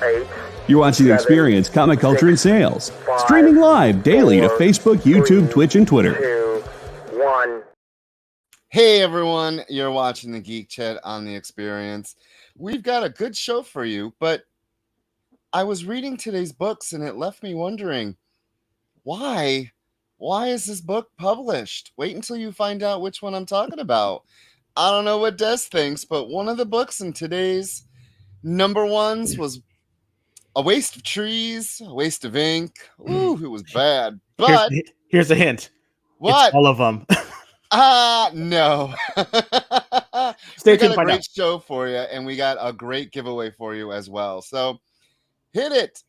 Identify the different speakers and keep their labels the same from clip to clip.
Speaker 1: 8,
Speaker 2: You're watching The
Speaker 1: 7,
Speaker 2: Experience, Comic Culture and Sales.
Speaker 1: 5,
Speaker 2: Streaming live daily to
Speaker 1: 4,
Speaker 2: Facebook, YouTube,
Speaker 1: 3,
Speaker 2: Twitch, and Twitter.
Speaker 1: 2, 1.
Speaker 3: Hey everyone, you're watching the Geek Chat on The Experience. We've got a good show for you, but I was reading today's books and it left me wondering, why? Why is this book published? Wait until you find out which one I'm talking about. I don't know what Des thinks, but one of the books in today's number ones was a waste of trees, a waste of ink. Ooh, it was bad. But
Speaker 4: here's a hint.
Speaker 3: What?
Speaker 4: It's all of them.
Speaker 3: No.
Speaker 4: Stay
Speaker 3: we
Speaker 4: tuned.
Speaker 3: got a great show for you, and we got a great giveaway for you as well. So, hit it.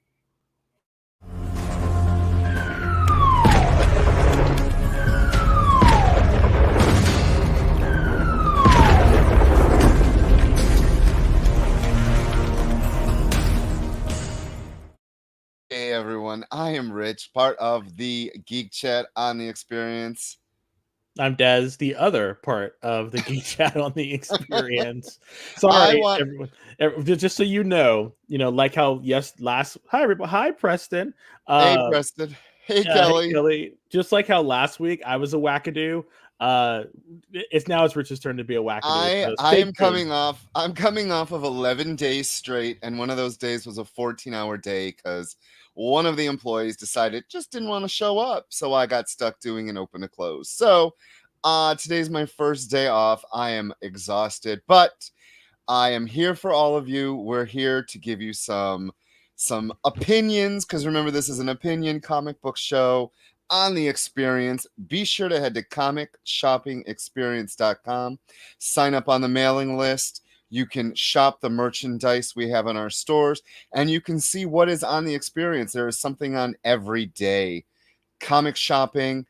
Speaker 3: Hey everyone, I am Rich, part of the Geek Chat on The Experience.
Speaker 4: I'm Des, the other part of the Geek Chat on The Experience. Sorry, everyone. Just so you know, like how hi everybody, hi Preston.
Speaker 3: Hey Preston. Hey Kelly.
Speaker 4: Hey, Kelly. Just like how last week I was a wackadoo. It's Rich's turn to be a wackadoo.
Speaker 3: I'm coming off of 11 days straight, and one of those days was a 14-hour day because one of the employees decided just didn't want to show up, so I got stuck doing an open to close. So today's my first day off. I am exhausted, but I am here for all of you. We're here to give you some opinions, because remember, this is an opinion comic book show on The Experience. Be sure to head to comicshoppingexperience.com, sign up on the mailing list. You can shop the merchandise we have in our stores, and you can see what is on The Experience. There is something on every day. Comic shopping,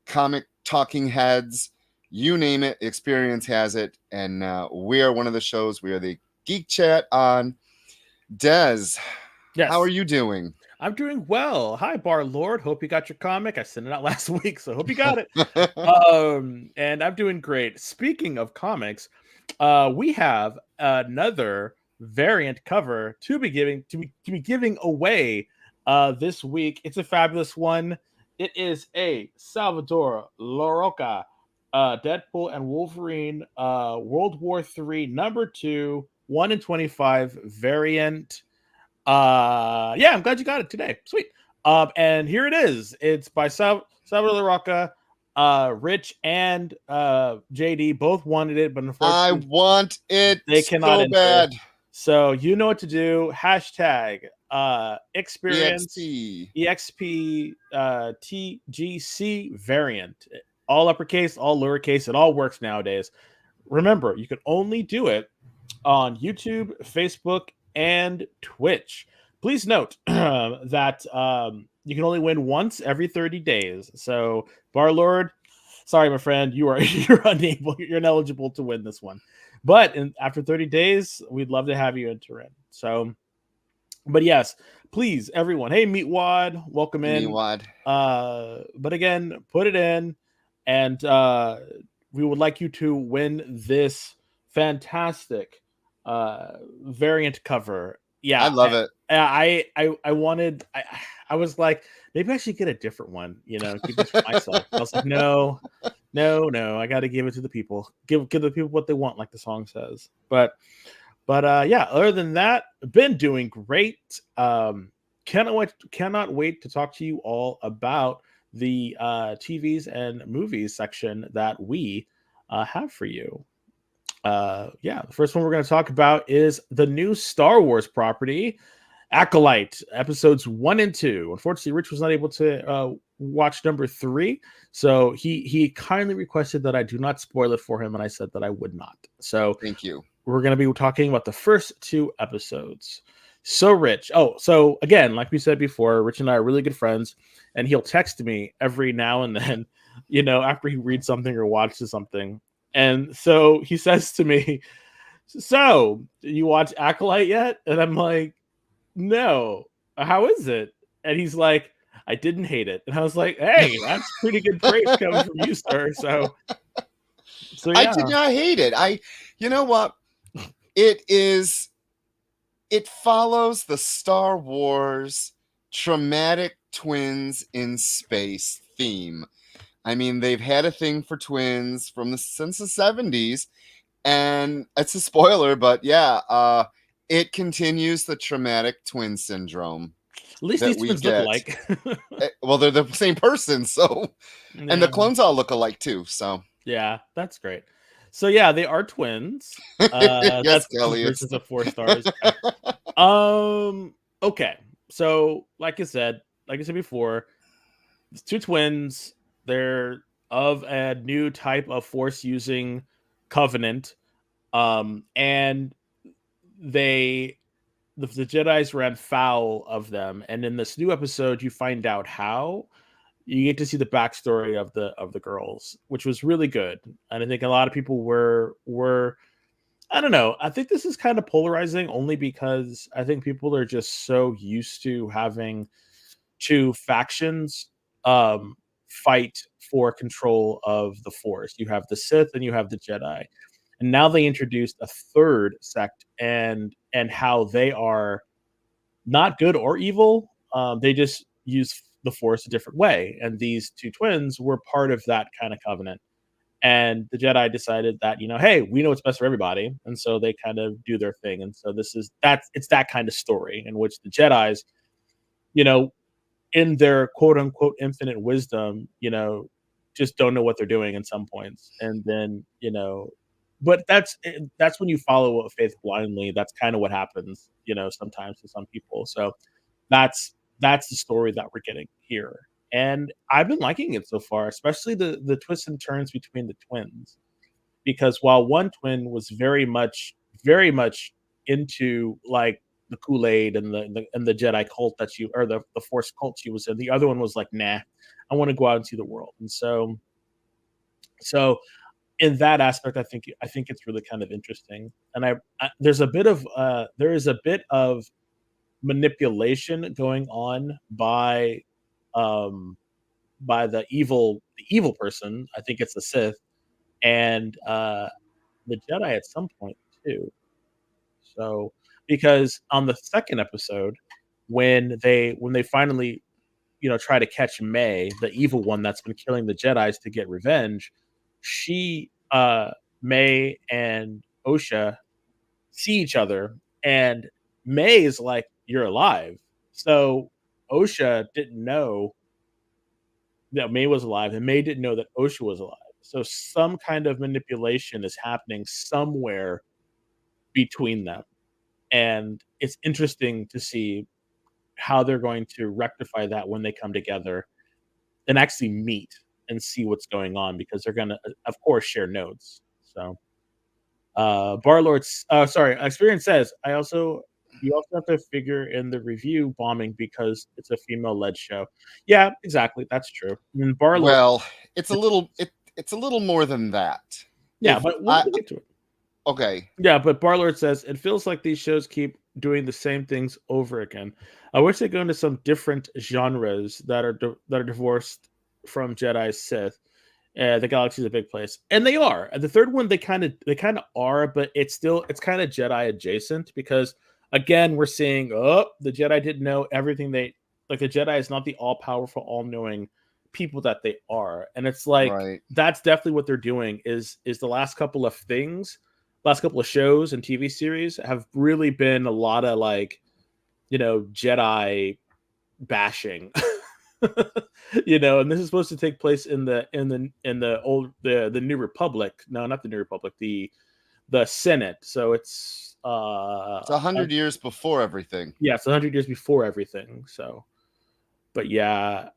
Speaker 3: comic talking heads, you name it, Experience has it. And we are one of the shows. We are the Geek Chat on. Des,
Speaker 4: yes.
Speaker 3: How are you doing?
Speaker 4: I'm doing well. Hi, Bar Lord. Hope you got your comic. I sent it out last week, so hope you got it. And I'm doing great. Speaking of comics, we have another variant cover to be giving away this week. It's a fabulous one. It is a Salvador Larroca Deadpool and Wolverine World War III #2 1 in 25 variant. I'm glad you got it today. Sweet. And here it is. It's by Salvador Larroca. Rich and JD both wanted it, but unfortunately,
Speaker 3: I want it.
Speaker 4: They cannot
Speaker 3: so bad.
Speaker 4: So you know what to do. Hashtag experience EXP TGC variant. All uppercase, all lowercase. It all works nowadays. Remember, you can only do it on YouTube, Facebook, and Twitch. Please note that you can only win once every 30 days. So, Barlord, sorry, my friend, you're ineligible to win this one. But after 30 days, we'd love to have you enter in. So, but yes, please, everyone. Hey, Meatwad, welcome in.
Speaker 3: Meatwad.
Speaker 4: But again, put it in, and we would like you to win this fantastic variant cover. Yeah,
Speaker 3: I love it.
Speaker 4: I was like, maybe I should get a different one, keep this for myself. I was like, no, I got to give it to the people. Give the people what they want, like the song says. But yeah, other than that, been doing great. Cannot wait to talk to you all about the TVs and movies section that we have for you. The first one we're going to talk about is the new Star Wars property, Acolyte, episodes 1 and 2. Unfortunately, Rich was not able to watch number 3, so he kindly requested that I do not spoil it for him, and I said that I would not. So
Speaker 3: thank you.
Speaker 4: We're going to be talking about the first 2 episodes. So Rich, so again, like we said before, Rich and I are really good friends, and he'll text me every now and then, after he reads something or watches something. And so he says to me, so you watch Acolyte yet? And I'm like, no. How is it? And he's like, I didn't hate it. And I was like, hey, that's pretty good praise coming from you, sir. So yeah.
Speaker 3: I did not hate it. You know what? It is it follows the Star Wars traumatic twins in space theme. I mean, they've had a thing for twins since the 70s, and it's a spoiler, but yeah, it continues the traumatic twin syndrome
Speaker 4: At least
Speaker 3: that
Speaker 4: these
Speaker 3: we
Speaker 4: twins look
Speaker 3: get.
Speaker 4: alike.
Speaker 3: Well, they're the same person, so and the
Speaker 4: Yeah.
Speaker 3: clones all look alike too. So
Speaker 4: Yeah, that's great. So yeah, they are twins.
Speaker 3: yes,
Speaker 4: That's two
Speaker 3: Kelly, it's
Speaker 4: versions of 4 stars. Yeah. Okay. So like I said before, it's two twins. They're of a new type of force using covenant. And they the Jedi's ran foul of them. And in this new episode, you find out how. You get to see the backstory of the girls, which was really good. And I think a lot of people were I don't know. I think this is kind of polarizing only because I think people are just so used to having two factions fight for control of the Force. You have the Sith and you have the Jedi. And now they introduced a third sect and how they are not good or evil. They just use the Force a different way. And these two twins were part of that kind of covenant. And the Jedi decided that, hey, we know what's best for everybody. And so they kind of do their thing. And so it's that kind of story in which the Jedi's, you know, in their quote unquote infinite wisdom, just don't know what they're doing in some points. And then, but that's when you follow a faith blindly. That's kind of what happens, sometimes to some people. So that's the story that we're getting here. And I've been liking it so far, especially the twists and turns between the twins. Because while one twin was very much into like the Kool-Aid and the Jedi cult or the Force cult she was in, the other one was like, nah, I want to go out and see the world. And so in that aspect, I think it's really kind of interesting. And there is a bit of manipulation going on by the evil person. I think it's the Sith and the Jedi at some point too. So because on the second episode, when they finally try to catch May, the evil one that's been killing the Jedi's to get revenge, she May and Osha see each other, and May is like, "You're alive." So Osha didn't know that May was alive, and May didn't know that Osha was alive. So some kind of manipulation is happening somewhere between them, and it's interesting to see how they're going to rectify that when they come together and actually meet and see what's going on, because they're gonna, of course, share notes. So Barlord's Experience says, you also have to figure in the review bombing because it's a female-led show. Yeah, exactly. That's true. And Barlord,
Speaker 3: well, it's a little more than that.
Speaker 4: yeah, but we'll get to it.
Speaker 3: Okay.
Speaker 4: Yeah, but Barlord says it feels like these shows keep doing the same things over again. I wish they go into some different genres that are divorced from Jedi Sith. The galaxy's a big place, and they are. And the third one, they kind of are, but it's kind of Jedi adjacent because again, we're seeing the Jedi didn't know everything. The Jedi is not the all powerful, all knowing people that they are, and it's like
Speaker 3: right.
Speaker 4: That's definitely what they're doing. Is the last couple of shows and TV series have really been a lot of Jedi bashing. And this is supposed to take place in the New Republic. No, not the New Republic, the Senate. So it's
Speaker 3: 100 years before everything.
Speaker 4: Yeah, it's 100 years before everything. So, but yeah,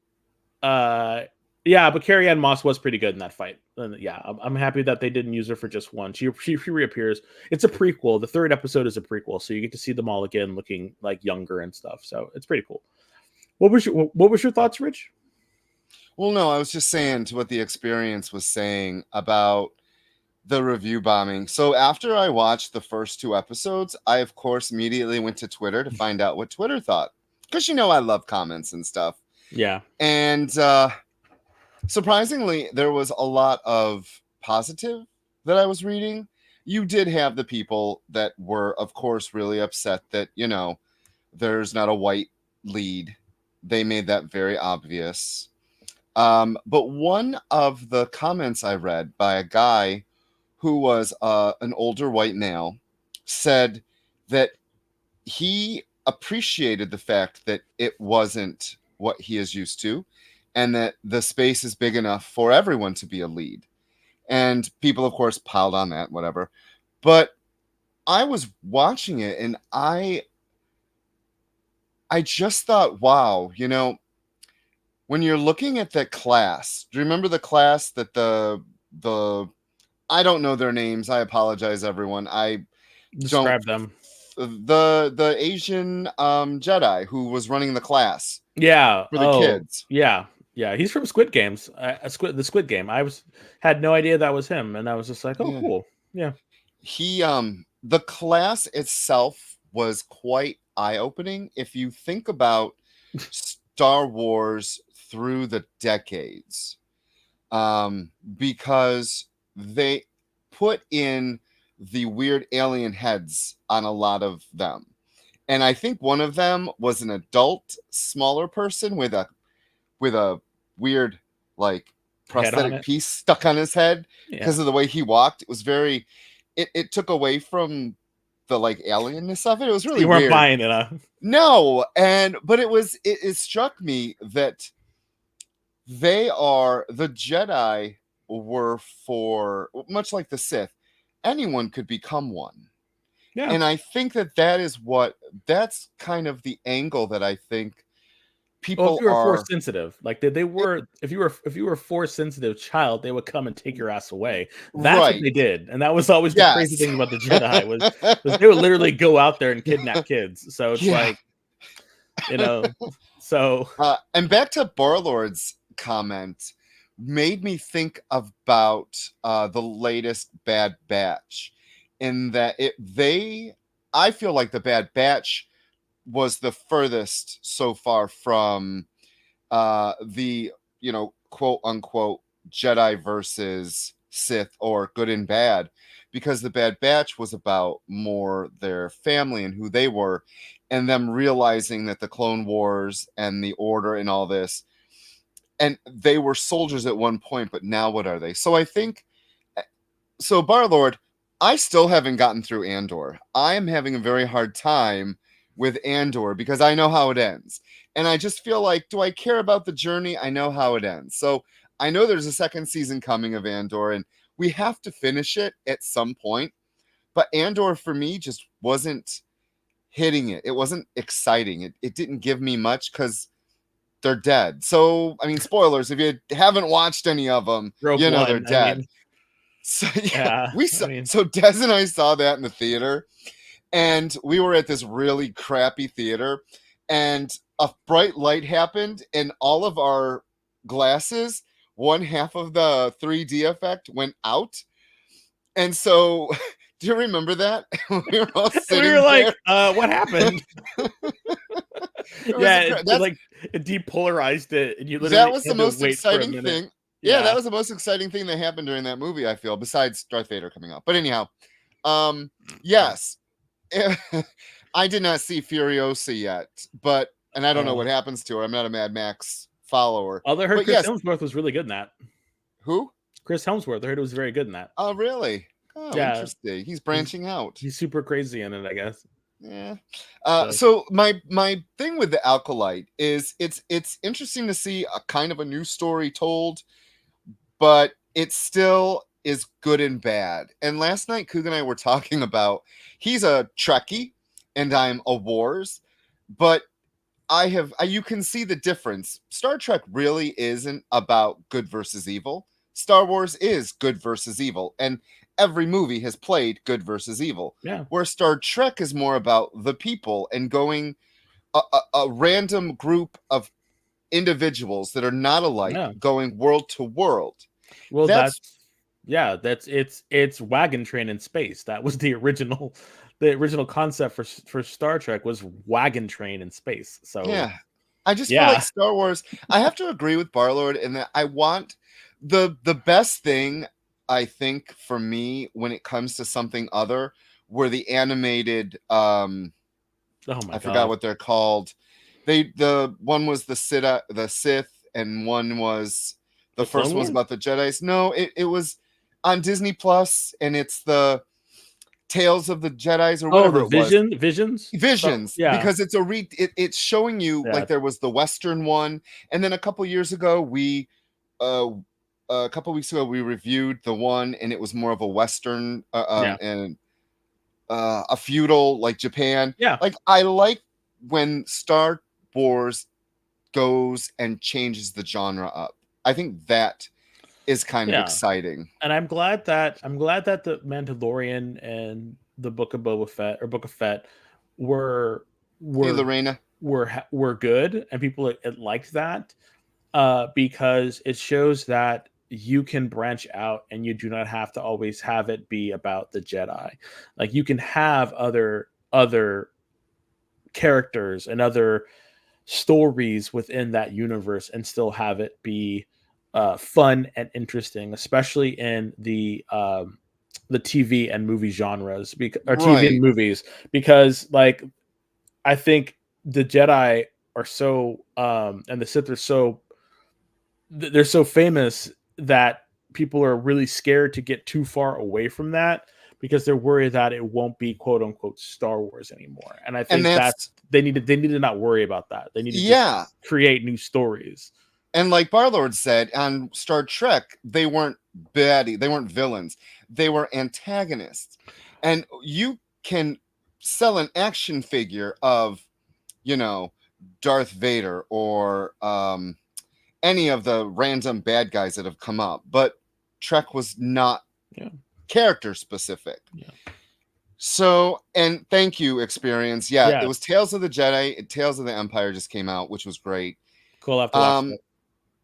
Speaker 4: but Carrie Ann Moss was pretty good in that fight. And yeah, I'm happy that they didn't use her for just one. She reappears. It's a prequel. The third episode is a prequel, so you get to see them all again, looking like younger and stuff. So it's pretty cool. What was your thoughts, Rich?
Speaker 3: Well, no, I was just saying to what the Experience was saying about the review bombing. So after I watched the first 2 episodes, I of course immediately went to Twitter to find out what Twitter thought, because I love comments and stuff.
Speaker 4: Yeah.
Speaker 3: And surprisingly, there was a lot of positive that I was reading. you did have the people that were, of course, really upset that, there's not a white lead. They made that very obvious. But one of the comments I read by a guy who was an older white male said that he appreciated the fact that it wasn't what he is used to, and that the space is big enough for everyone to be a lead. And people, of course, piled on that, whatever. But I was watching it, and I just thought, wow, when you're looking at that class, do you remember the class that the I don't know their names. I apologize, everyone. I
Speaker 4: Describe
Speaker 3: don't
Speaker 4: them.
Speaker 3: the Asian Jedi who was running the class
Speaker 4: Yeah.
Speaker 3: for the kids.
Speaker 4: Yeah. Yeah. He's from Squid Games. The Squid Game. Had no idea that was him, and I was just like, oh,
Speaker 3: Yeah.
Speaker 4: cool. Yeah.
Speaker 3: He the class itself was quite eye-opening if you think about Star Wars through the decades. Because they put in the weird alien heads on a lot of them. And I think one of them was an adult, smaller person with a weird, like,
Speaker 4: Head on
Speaker 3: prosthetic
Speaker 4: it.
Speaker 3: piece stuck on his head
Speaker 4: Yeah.
Speaker 3: because of the way he walked. It was very, it took away from the, like, alienness of it. It was really
Speaker 4: You weren't
Speaker 3: weird.
Speaker 4: buying it, huh?
Speaker 3: No, but it struck me that the Jedi were, for much like the Sith, anyone could become one.
Speaker 4: Yeah.
Speaker 3: And I think that's kind of the angle that I think people
Speaker 4: Well, if you were
Speaker 3: are.
Speaker 4: force sensitive, like they were, if you were a force sensitive child, they would come and take your ass away. That's what they did, and that was always the crazy
Speaker 3: Yes.
Speaker 4: thing about the Jedi was they would literally go out there and kidnap kids. So it's
Speaker 3: Yeah.
Speaker 4: like, so
Speaker 3: And back to Barlord's comment, made me think about the latest Bad Batch, in that I feel like the Bad Batch was the furthest so far from the quote unquote Jedi versus Sith or good and bad, because the Bad Batch was about more their family and who they were, and them realizing that the Clone Wars and the Order and all this, and they were soldiers at one point, but now what are they? So I think, so Barlord, I still haven't gotten through Andor. I am having a very hard time with Andor because I know how it ends. And I just feel like, do I care about the journey? I know how it ends. So I know there's a second season coming of Andor, and we have to finish it at some point. But Andor for me just wasn't hitting it. It wasn't exciting. It didn't give me much because they're dead. So, I mean, spoilers, if you haven't watched any of them,
Speaker 4: Rogue
Speaker 3: they're
Speaker 4: One,
Speaker 3: dead. So
Speaker 4: yeah,
Speaker 3: so Des and I saw that in the theater, and we were at this really crappy theater, and a bright light happened, and all of our glasses, one half of the 3D effect went out. And so, do you remember that? We were all sitting
Speaker 4: we were like,
Speaker 3: there.
Speaker 4: What happened?
Speaker 3: Yeah,
Speaker 4: it depolarized it, and you literally
Speaker 3: that was the
Speaker 4: had to
Speaker 3: most
Speaker 4: wait for a
Speaker 3: exciting
Speaker 4: minute.
Speaker 3: thing. Yeah, that was the most exciting thing that happened during that movie, I feel, besides Darth Vader coming out. But anyhow, yes, I did not see Furiosa yet, and I don't know what happens to her. I'm not a Mad Max follower.
Speaker 4: Although I heard
Speaker 3: But
Speaker 4: Chris
Speaker 3: yes.
Speaker 4: Hemsworth was really good in that.
Speaker 3: Who?
Speaker 4: Chris Hemsworth. I heard it was very good in that.
Speaker 3: Oh, really? Oh,
Speaker 4: Yeah.
Speaker 3: Interesting. He's branching out.
Speaker 4: He's super crazy in it, I guess.
Speaker 3: Yeah. So my thing with the Alkalite is it's interesting to see a kind of a new story told, but it still is good and bad. And last night, Coog and I were talking about, he's a Trekkie and I'm a Wars, but you can see the difference. Star Trek really isn't about good versus evil. Star Wars is good versus evil, and every movie has played good versus evil.
Speaker 4: Yeah.
Speaker 3: Where Star Trek is more about the people and going a random group of individuals that are not alike, going world to world.
Speaker 4: Well, it's Wagon Train in space. That was the original concept for Star Trek, was Wagon Train in space. So
Speaker 3: yeah, I just feel like Star Wars. I have to agree with Barlord in that I want the best thing I think for me, when it comes to something other, were the animated.
Speaker 4: Oh my
Speaker 3: I forgot
Speaker 4: god.
Speaker 3: what they're called. The one was the Sith, and one was the
Speaker 4: The
Speaker 3: first
Speaker 4: Clone
Speaker 3: one was
Speaker 4: Wars?
Speaker 3: about the Jedi's. No, it was on Disney Plus, and it's the Tales of the Jedi's or
Speaker 4: Oh,
Speaker 3: whatever
Speaker 4: the
Speaker 3: it was.
Speaker 4: Visions? So,
Speaker 3: Visions,
Speaker 4: yeah.
Speaker 3: because it's it's showing you,
Speaker 4: Yeah.
Speaker 3: like, there was the Western one, and then a couple years ago uh a couple weeks ago we reviewed the one, and it was more of a Western
Speaker 4: Yeah.
Speaker 3: and a feudal, like Japan.
Speaker 4: Yeah.
Speaker 3: Like, I like when Star Wars goes and changes the genre up. I think that is kind of
Speaker 4: Yeah.
Speaker 3: exciting.
Speaker 4: And I'm glad that the Mandalorian and the Book of Boba Fett or Book of Fett were
Speaker 3: Hey,
Speaker 4: were
Speaker 3: Lorena.
Speaker 4: were good, and people liked that, because it shows that you can branch out and you do not have to always have it be about the Jedi. Like, you can have other characters and other stories within that universe and still have it be fun and interesting, especially in the TV and movie genres, or TV and
Speaker 3: Right.
Speaker 4: movies, because, like, I think the Jedi are so and the Sith are so they're so famous that people are really scared to get too far away from that, because they're worried that it won't be quote unquote Star Wars anymore. And I
Speaker 3: And
Speaker 4: think
Speaker 3: that's,
Speaker 4: they need to not worry about that. They need to just
Speaker 3: yeah.
Speaker 4: create new stories.
Speaker 3: And like Barlord said, on Star Trek, they weren't baddie, they weren't villains, they were antagonists. And you can sell an action figure of, Darth Vader or any of the random bad guys that have come up, but Trek was not
Speaker 4: Yeah.
Speaker 3: character specific.
Speaker 4: Yeah.
Speaker 3: So, and thank you, Experience. Yeah,
Speaker 4: Yeah.
Speaker 3: it was Tales of the Jedi. Tales of the Empire just came out, which was great.
Speaker 4: Cool. I have to watch that.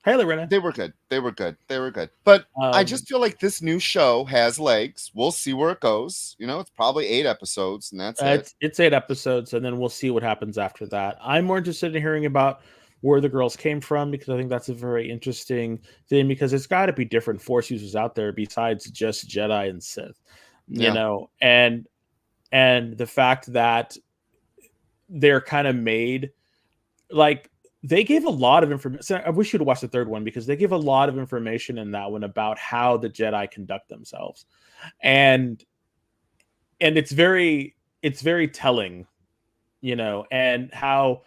Speaker 4: Hey, Lorena.
Speaker 3: They were good. They were good. They were good. But I just
Speaker 4: Um,
Speaker 3: feel like this new show has legs. We'll see where it goes. It's probably 8 episodes, and that's it.
Speaker 4: it's 8 episodes, and then we'll see what happens after that. I'm more interested in hearing about where the girls came from, because I think that's a very interesting thing, because there's got to be different Force users out there besides just Jedi and Sith,
Speaker 3: Yeah.
Speaker 4: and the fact that they're kind of made, like, they gave a lot of information. I wish you'd watch the third one, because they give a lot of information in that one about how the Jedi conduct themselves, and it's very telling, and how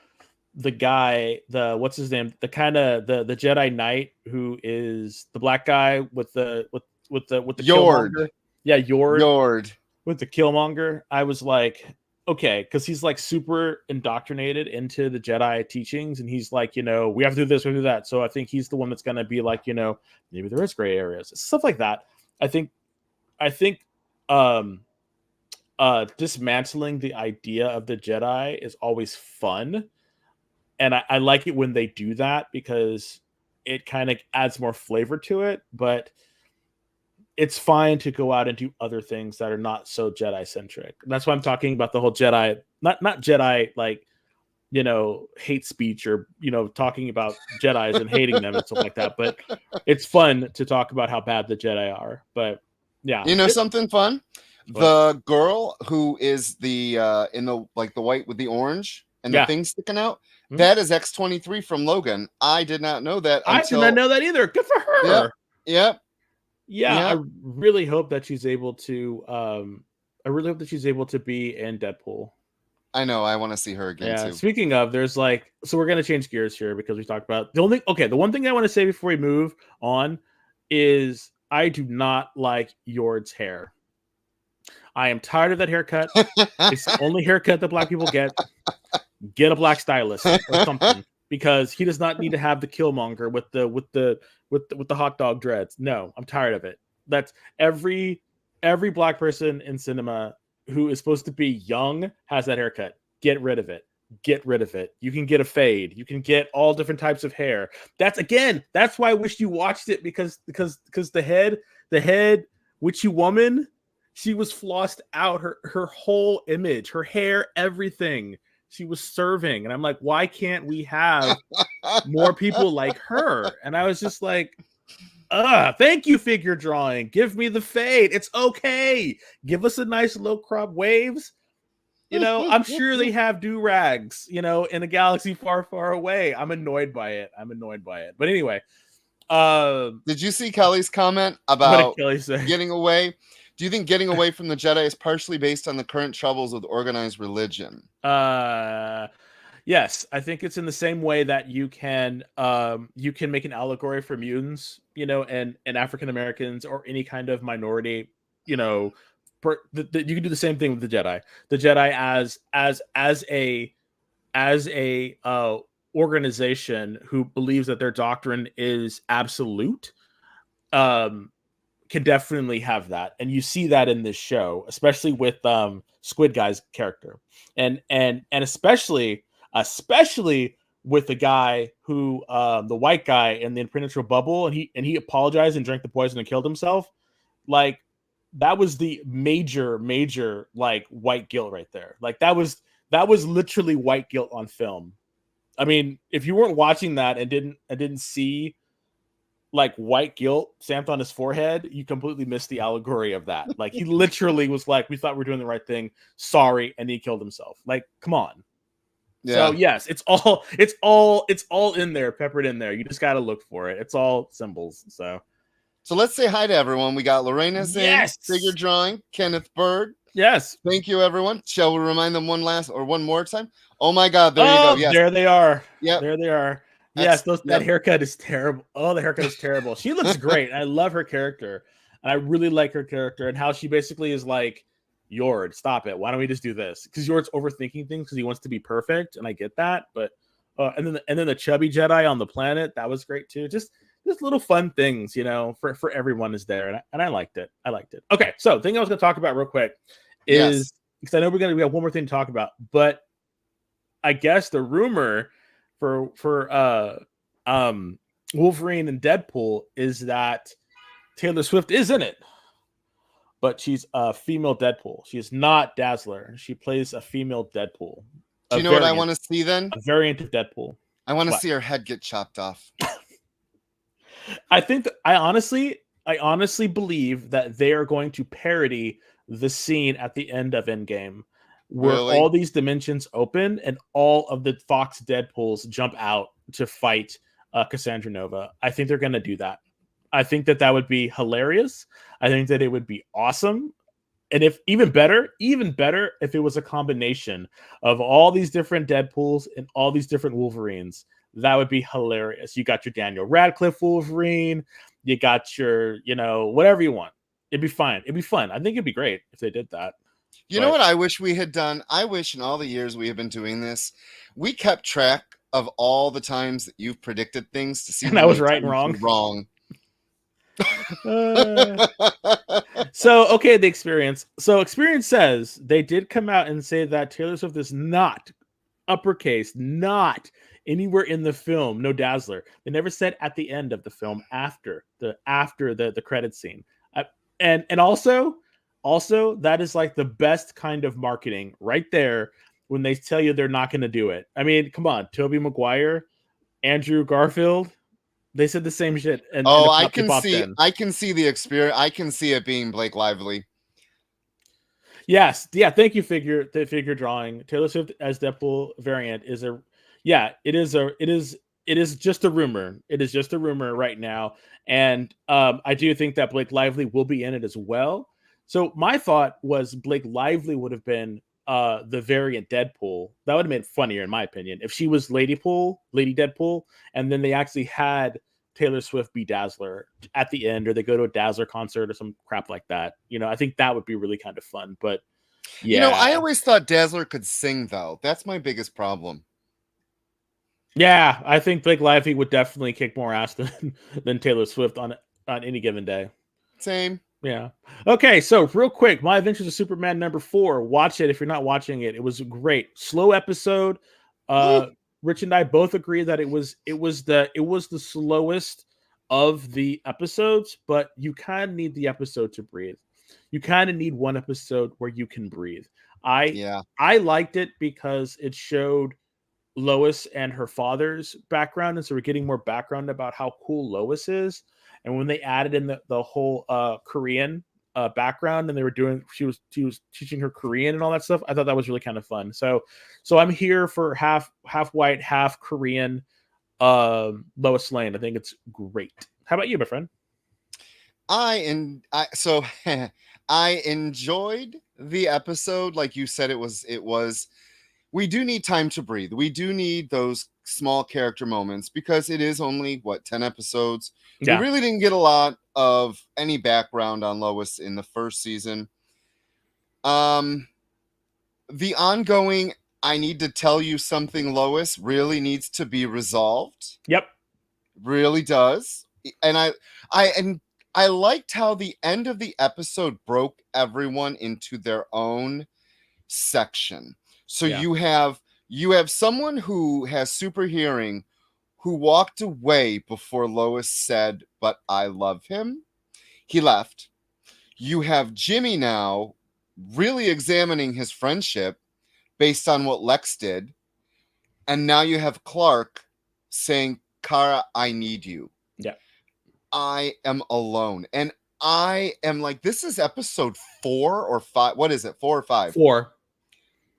Speaker 4: the guy, what's his name, the kind of the Jedi Knight, who is the black guy with the
Speaker 3: Yord.
Speaker 4: Killmonger. Yeah,
Speaker 3: Yord.
Speaker 4: with the Killmonger. I was like, okay, because he's like super indoctrinated into the Jedi teachings, and he's like, we have to do this, we have to do that. So I think he's the one that's gonna be like, maybe there is gray areas, stuff like that. I think um dismantling the idea of the Jedi is always fun, and I like it when they do that, because it kind of adds more flavor to it. But it's fine to go out and do other things that are not so Jedi centric. That's why I'm talking about the whole Jedi, not Jedi, like, hate speech, or talking about Jedis and hating them and stuff like that. But it's fun to talk about how bad the Jedi are. But yeah,
Speaker 3: Something fun?
Speaker 4: What?
Speaker 3: The girl who is the in the, like, the white with the orange and the thing sticking out, that is X-23 from Logan. I did not know that
Speaker 4: I did not know that either. Good for her.
Speaker 3: Yep.
Speaker 4: Yeah, I really hope that she's able to. I really hope that she's able to be in Deadpool.
Speaker 3: I know. I want to see her again too.
Speaker 4: Speaking of, there's so we're gonna change gears here, because we talked about the one thing I want to say before we move on is I do not like Yord's hair. I am tired of that haircut. It's the only haircut that black people get. Get a black stylist or something, because he does not need to have the Killmonger with the hot dog dreads. No, I'm tired of it. That's every black person in cinema who is supposed to be young has that haircut. Get rid of it. Get rid of it. You can get a fade. You can get all different types of hair. That's why I wish you watched it, because the head witchy woman, she was flossed out, her whole image, her hair, everything. She was serving, and I'm like, why can't we have more people like her? And I was just like, Thank you, figure drawing. Give me the fade. It's okay. Give us a nice low crop waves. I'm sure they have do-rags, in a galaxy far, far away. I'm annoyed by it. But anyway,
Speaker 3: Did you see Kelly's comment
Speaker 4: what did
Speaker 3: about
Speaker 4: Kelly say?
Speaker 3: getting away? Do you think getting away from the Jedi is partially based on the current troubles with organized religion?
Speaker 4: Yes, I think it's in the same way that you can make an allegory for mutants, and African Americans or any kind of minority, you can do the same thing with the Jedi. The Jedi as a organization who believes that their doctrine is absolute, can definitely have that, and you see that in this show, especially with Squid Guy's character, and especially with the guy who the white guy in the impenetrable bubble, and he apologized and drank the poison and killed himself. Like, that was the major like white guilt right there. Like, that was literally white guilt on film. I mean, if you weren't watching that and didn't see like white guilt stamped on his forehead, you completely missed the allegory of that. Like, he literally was like, we thought we were doing the right thing, sorry, and he killed himself. Like, come on. Yeah. So yes, it's all in there, peppered in there. You just got to look for it. It's all symbols. So
Speaker 3: let's say hi to everyone. We got Lorena's in, figure drawing, Kenneth Bird.
Speaker 4: Yes.
Speaker 3: Thank you, everyone. Shall we remind them one more time? Oh my God, there you go. Yes.
Speaker 4: There they are.
Speaker 3: Yep.
Speaker 4: There they are. Yes, that haircut is terrible. Oh, the haircut is terrible. She looks great. I love her character. And I really like her character and how she basically is like, Yord, stop it. Why don't we just do this? Because Yord's overthinking things because he wants to be perfect, and I get that. But and then the chubby Jedi on the planet, that was great too. Just little fun things, for everyone is there, and I liked it. Okay, so the thing I was going to talk about real quick is, because I know we have one more thing to talk about, but I guess the rumor for Wolverine and Deadpool is that Taylor Swift is in it. But she's a female Deadpool. She is not Dazzler. She plays a female Deadpool.
Speaker 3: Do you know what I want to see then?
Speaker 4: A variant of Deadpool.
Speaker 3: I want to see her head get chopped off.
Speaker 4: I honestly believe that they are going to parody the scene at the end of Endgame, where all these dimensions open and all of the Fox Deadpools jump out to fight Cassandra Nova. I think they're going to do that. I think that would be hilarious. I think that it would be awesome. And if even better, if it was a combination of all these different Deadpools and all these different Wolverines, that would be hilarious. You got your Daniel Radcliffe Wolverine, you got your, whatever you want. It'd be fine. It'd be fun. I think it'd be great if they did that.
Speaker 3: You know what I wish we had done? I wish in all the years we have been doing this, we kept track of all the times that you've predicted things to see.
Speaker 4: And I was right and wrong.
Speaker 3: Wrong.
Speaker 4: So, okay, the Experience. So, Experience says they did come out and say that Taylor Swift is not uppercase, not anywhere in the film. No Dazzler. They never said at the end of the film after the credit scene. And also that is like the best kind of marketing right there when they tell you they're not going to do it. I mean, come on, Tobey Maguire, Andrew Garfield. They said the same shit. And
Speaker 3: I can see the Experience. I can see it being Blake Lively.
Speaker 4: Yes. Yeah. Thank you, figure drawing. Taylor Swift as Deadpool variant is it is just a rumor. It is just a rumor right now. And I do think that Blake Lively will be in it as well. So my thought was Blake Lively would have been the variant Deadpool. That would have been funnier, in my opinion, if she was Lady Deadpool, and then they actually had Taylor Swift be Dazzler at the end, or they go to a Dazzler concert or some crap like that. I think that would be really kind of fun. But yeah,
Speaker 3: I always thought Dazzler could sing, though. That's my biggest problem.
Speaker 4: Yeah, I think Blake Lively would definitely kick more ass than Taylor Swift on any given day.
Speaker 3: Same.
Speaker 4: Yeah. Okay, so real quick, My Adventures of Superman #4. Watch it if you're not watching it. It was great. Slow episode. Rich and I both agree that it was the slowest of the episodes, but you kind of need the episode to breathe. You kind of need one episode where you can breathe. I liked it because it showed Lois and her father's background, and so we're getting more background about how cool Lois is. And when they added in the whole Korean background, and they were doing, she was teaching her Korean and all that stuff, I thought that was really kind of fun. So I'm here for half white, half Korean Lois Lane. I think it's great. How about you, my friend?
Speaker 3: I enjoyed the episode. Like you said, it was we do need time to breathe. We do need those small character moments because it is only 10 episodes.
Speaker 4: Yeah.
Speaker 3: We really didn't get a lot of any background on Lois in the first season. The ongoing I need to tell you something, Lois, really needs to be resolved.
Speaker 4: Yep.
Speaker 3: Really does. And I liked how the end of the episode broke everyone into their own section. So
Speaker 4: Yeah.
Speaker 3: you have someone who has super hearing who walked away before Lois said, "But I love him." He left. You have Jimmy now really examining his friendship based on what Lex did. And now you have Clark saying, "Kara, I need you.
Speaker 4: Yeah.
Speaker 3: I am alone." And I am like, this is episode 4 or 5. What is it? 4 or 5?
Speaker 4: 4.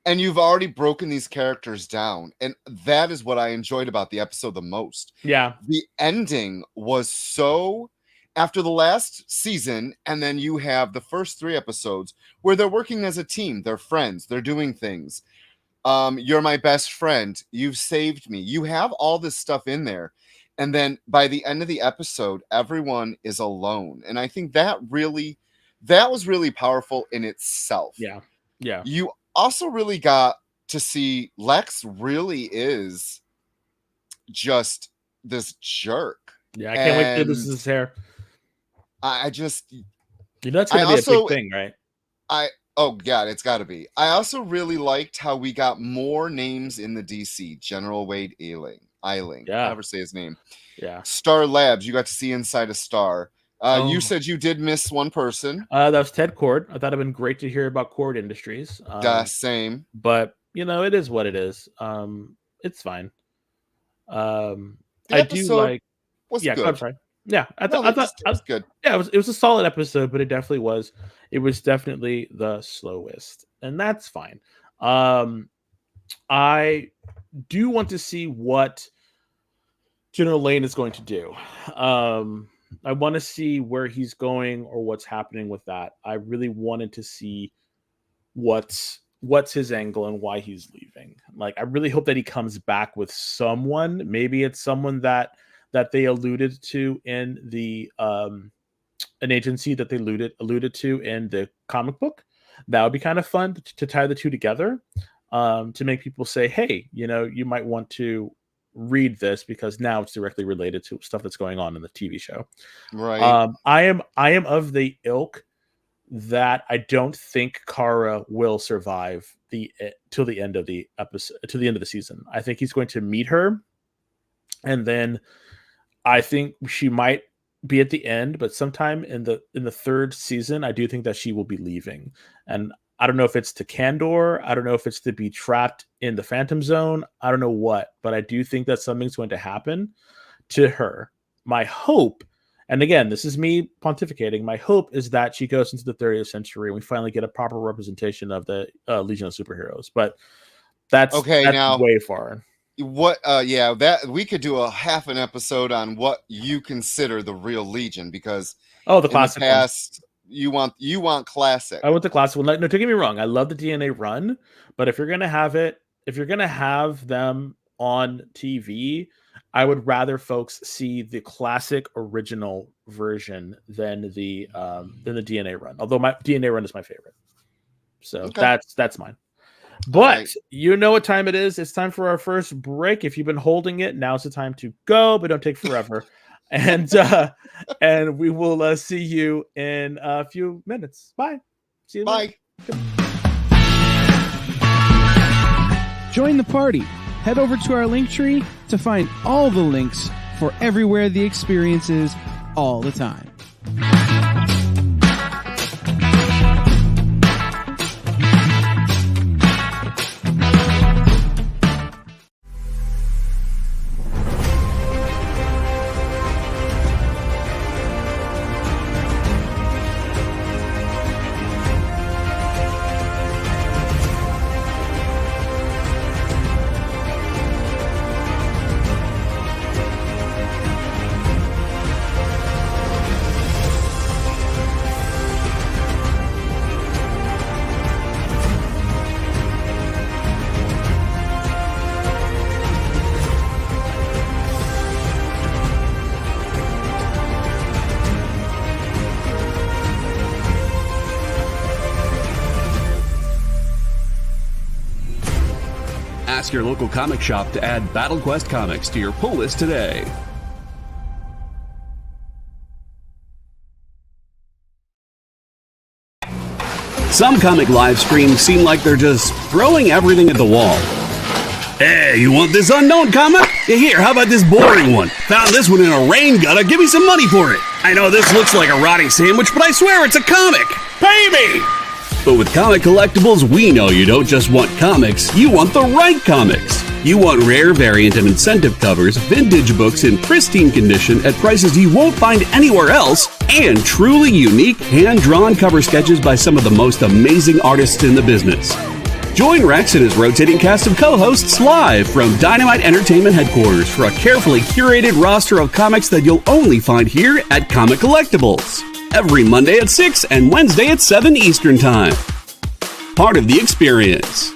Speaker 3: And you've already broken these characters down. And that is what I enjoyed about the episode the most.
Speaker 4: Yeah.
Speaker 3: The ending was so, after the last season, and then you have the first 3 episodes where they're working as a team. They're friends. They're doing things. You're my best friend. You've saved me. You have all this stuff in there. And then by the end of the episode, everyone is alone. And I think that was really powerful in itself.
Speaker 4: Yeah. Yeah.
Speaker 3: You also really got to see Lex really is just this jerk.
Speaker 4: Yeah. I can't wait to this is his hair.
Speaker 3: I just,
Speaker 4: that's going to be a big thing, right?
Speaker 3: Oh, God, it's got to be. I also really liked how we got more names in the DC. General Wade Eiling.
Speaker 4: Yeah.
Speaker 3: I'll never say his name.
Speaker 4: Yeah.
Speaker 3: Star Labs. You got to see inside a Star. You said you did miss one person.
Speaker 4: That was Ted Cord. I thought it'd been great to hear about Cord Industries.
Speaker 3: Same.
Speaker 4: But, it is what it is. It's fine. I do like...
Speaker 3: Was
Speaker 4: good.
Speaker 3: I'm
Speaker 4: sorry. Yeah, I thought
Speaker 3: it was good.
Speaker 4: Yeah, it was a solid episode, but it definitely was. It was definitely the slowest, and that's fine. I do want to see what General Lane is going to do. I want to see where he's going or what's happening with that. I really wanted to see what's his angle and why he's leaving. Like, I really hope that he comes back with someone. Maybe it's someone that they alluded to in the an agency that they alluded to in the comic book. That would be kind of fun to tie the two together, to make people say, hey, you might want to read this because now it's directly related to stuff that's going on in the TV show.
Speaker 3: Right.
Speaker 4: I am of the ilk that I don't think Kara will survive till the end of the episode, to the end of the season. I think he's going to meet her, and then I think she might be at the end, but sometime in the 3rd season, I do think that she will be leaving. And I don't know if it's to Kandor. I don't know if it's to be trapped in the Phantom Zone. I don't know what, but I do think that something's going to happen to her. My hope, and again, this is me pontificating, my hope is that she goes into the 30th century and we finally get a proper representation of the Legion of Superheroes. But that's now way far.
Speaker 3: What that we could do a half an episode on what you consider the real Legion, because
Speaker 4: the classic
Speaker 3: in the past one. you want classic.
Speaker 4: I want the classic one. No, don't get me wrong, I love the DNA run, but if you're gonna have them on TV, I would rather folks see the classic original version than the DNA run. Although my DNA run is my favorite, so that's mine. But you know what time it is. It's time for our first break. If you've been holding it, now's the time to go, but don't take forever. And we will see you in a few minutes. Bye. See you later.
Speaker 5: Join the party. Head over to our link tree to find all the links for everywhere the experience is all the time.
Speaker 2: Ask your local comic shop to add Battle Quest comics to your pull list today. Some comic live streams seem like they're just throwing everything at the wall. Hey, you want this unknown comic? Here, how about this boring one? Found this one in a rain gutter. Give me some money for it. I know this looks like a rotting sandwich, but I swear it's a comic. Pay me! But with Comic Collectibles, we know you don't just want comics, you want the right comics. You want rare variant and incentive covers, vintage books in pristine condition at prices you won't find anywhere else, and truly unique hand-drawn cover sketches by some of the most amazing artists in the business. Join Rex and his rotating cast of co-hosts live from Dynamite Entertainment headquarters for a carefully curated roster of comics that you'll only find here at Comic Collectibles. Every Monday at 6 and Wednesday at 7 Eastern Time. Part of the experience.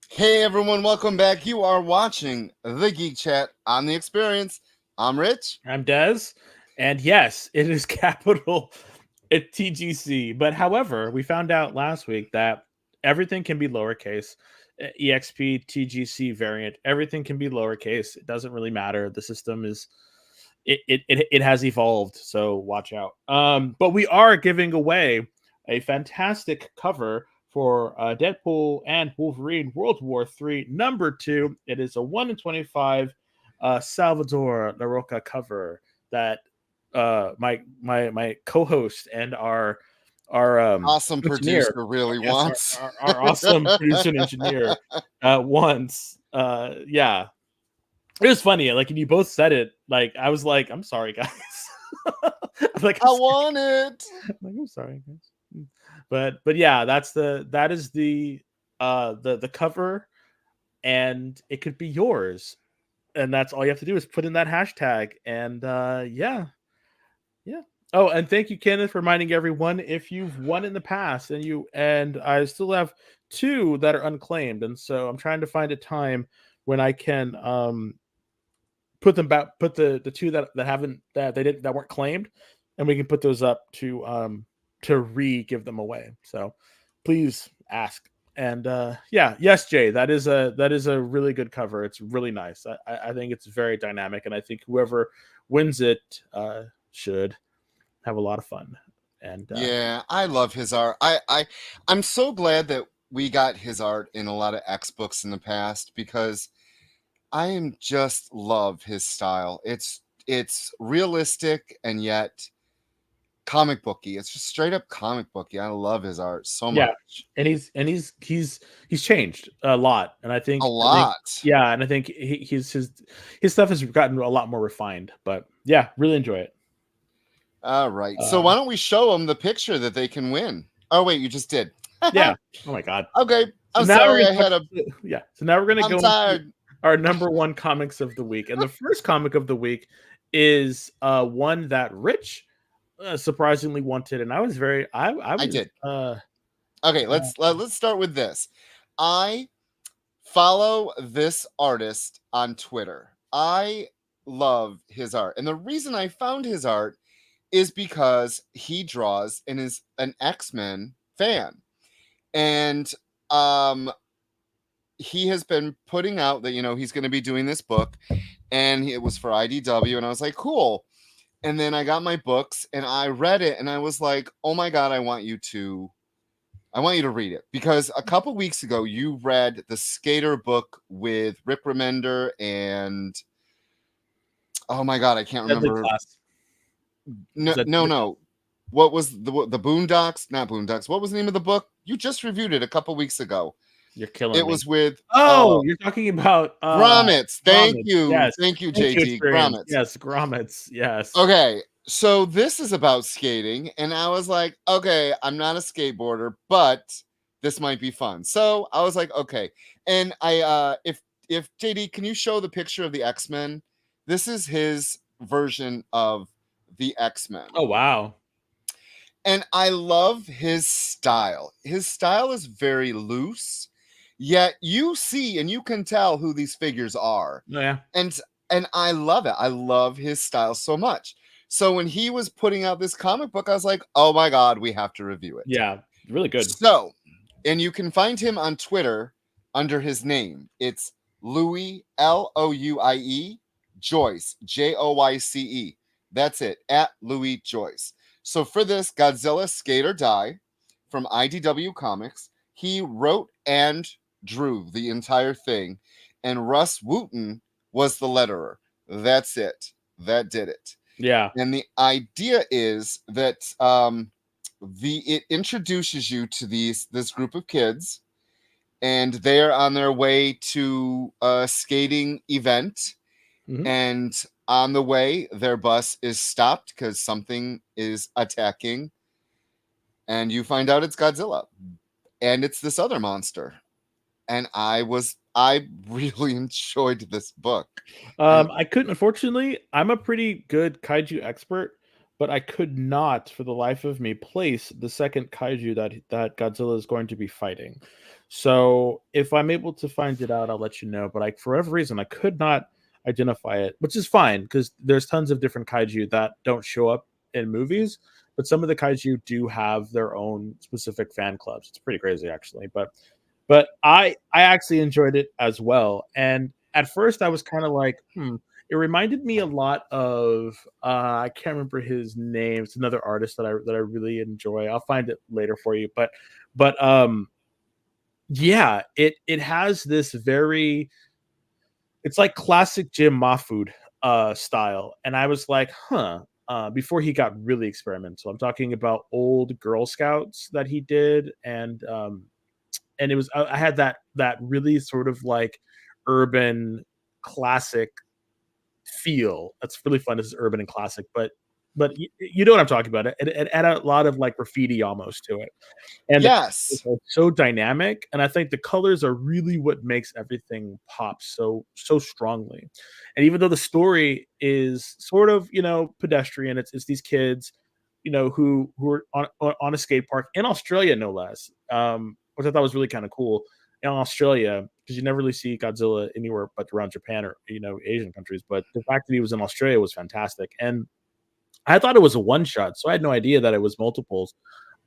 Speaker 3: Hey everyone, welcome back. You are watching the Geek Chat on the Experience. I'm Rich.
Speaker 4: I'm Dez. And yes, it is capital at TGC. But however, we found out last week that everything can be lowercase. EXP, TGC variant, everything can be lowercase. It doesn't really matter. The system is it has evolved, so watch out. But we are giving away a fantastic cover for Deadpool and Wolverine World War III #2. It is a 1 in 25 Salvador LaRocca cover that my co-host and our
Speaker 3: awesome
Speaker 4: engineer,
Speaker 3: producer really wants.
Speaker 4: Our awesome producer and engineer wants. Yeah. It was funny. Like, and you both said it. Like, I was like, I'm sorry, guys. I'm like,
Speaker 3: I want it.
Speaker 4: I'm like, I'm sorry, guys. But yeah, that is the cover, and it could be yours, and that's all you have to do is put in that hashtag, and yeah. Oh, and thank you, Kenneth, for reminding everyone if you've won in the past, and I still have 2 that are unclaimed, and so I'm trying to find a time when I can put them back, put the 2 that weren't claimed, and we can put those up to give them away. So please ask. And yes, Jay, that is a really good cover. It's really nice. I think it's very dynamic, and I think whoever wins it should have a lot of fun. And
Speaker 3: yeah, I love his art. I'm so glad that we got his art in a lot of X books in the past, because I just love his style. It's realistic and yet comic booky. It's just straight up comic booky. I love his art so much.
Speaker 4: And he's changed a lot, and I think and I think his stuff has gotten a lot more refined. But yeah, really enjoy it.
Speaker 3: All right, so why don't we show them the picture that they can win? Oh wait, you just did.
Speaker 4: Yeah. Oh my god.
Speaker 3: Okay, I'm sorry.
Speaker 4: So now we're gonna go into our #1 comics of the week, and the first comic of the week is one that Rich surprisingly wanted, and I was I did.
Speaker 3: Okay, let's start with this. I follow this artist on Twitter. I love his art, and the reason I found his art is because he draws and is an X-Men fan, and he has been putting out that he's going to be doing this book, and it was for IDW, and I was like, cool. And then I got my books and I read it, and I was like, oh my god, I want you to read it, because a couple weeks ago you read the Skater book with Rick Remender and oh my god, I can't remember. No. What was the Boondocks? Not Boondocks. What was the name of the book? You just reviewed it a couple weeks ago.
Speaker 4: You're killing
Speaker 3: It
Speaker 4: me.
Speaker 3: was with
Speaker 4: Oh, you're talking about
Speaker 3: grommets. Thank
Speaker 4: grommets.
Speaker 3: you.
Speaker 4: Yes.
Speaker 3: Thank you,
Speaker 4: Thank you,
Speaker 3: JT.
Speaker 4: experience.
Speaker 3: Grommets.
Speaker 4: Yes, grommets. Yes.
Speaker 3: Okay, so this is about skating, and I was like, okay, I'm not a skateboarder, but this might be fun. So I was like, okay. And if JD, can you show the picture of the X-Men? This is his version of the X-Men.
Speaker 4: Oh wow.
Speaker 3: And I love his style. His style is very loose, yet you see and you can tell who these figures are.
Speaker 4: Oh yeah.
Speaker 3: And I love it. I love his style so much. So when he was putting out this comic book, I was like, "Oh my god, we have to review it."
Speaker 4: Yeah. Really good.
Speaker 3: So, and you can find him on Twitter under his name. It's Louis Louie Joyce Joyce. That's it, at Louis Joyce. So for this Godzilla Skate or Die from IDW Comics, he wrote and drew the entire thing, and Russ Wooten was the letterer. That's it. That did it.
Speaker 4: Yeah.
Speaker 3: And the idea is that it introduces you to this group of kids, and they're on their way to a skating event.
Speaker 4: Mhm.
Speaker 3: And on the way, their bus is stopped because something is attacking, and you find out it's Godzilla, and it's this other monster. And I really enjoyed this book.
Speaker 4: I couldn't, unfortunately, I'm a pretty good kaiju expert, but I could not for the life of me place the second kaiju that Godzilla is going to be fighting. So if I'm able to find it out, I'll let you know. But for whatever reason, I could not identify it, which is fine because there's tons of different kaiju that don't show up in movies, but some of the kaiju do have their own specific fan clubs. It's pretty crazy, actually. But I actually enjoyed it as well. And at first I was kind of like, it reminded me a lot of I can't remember his name. It's another artist that I really enjoy. I'll find it later for you. But yeah, it has this very, it's like classic Jim Mahfood style. And I was like, before he got really experimental. I'm talking about old Girl Scouts that he did, and it was I had that really sort of like urban classic feel. That's really fun. This is urban and classic, but you know what I'm talking about. It had a lot of like graffiti almost to it, and the
Speaker 3: Yes.
Speaker 4: colors are so dynamic. And I think the colors are really what makes everything pop so strongly. And even though the story is sort of pedestrian, it's these kids, who are on a skate park in Australia, no less. Which I thought was really kind of cool in Australia because you never really see Godzilla anywhere but around Japan or Asian countries. But the fact that he was in Australia was fantastic, and I thought it was a one shot, so I had no idea that it was multiples.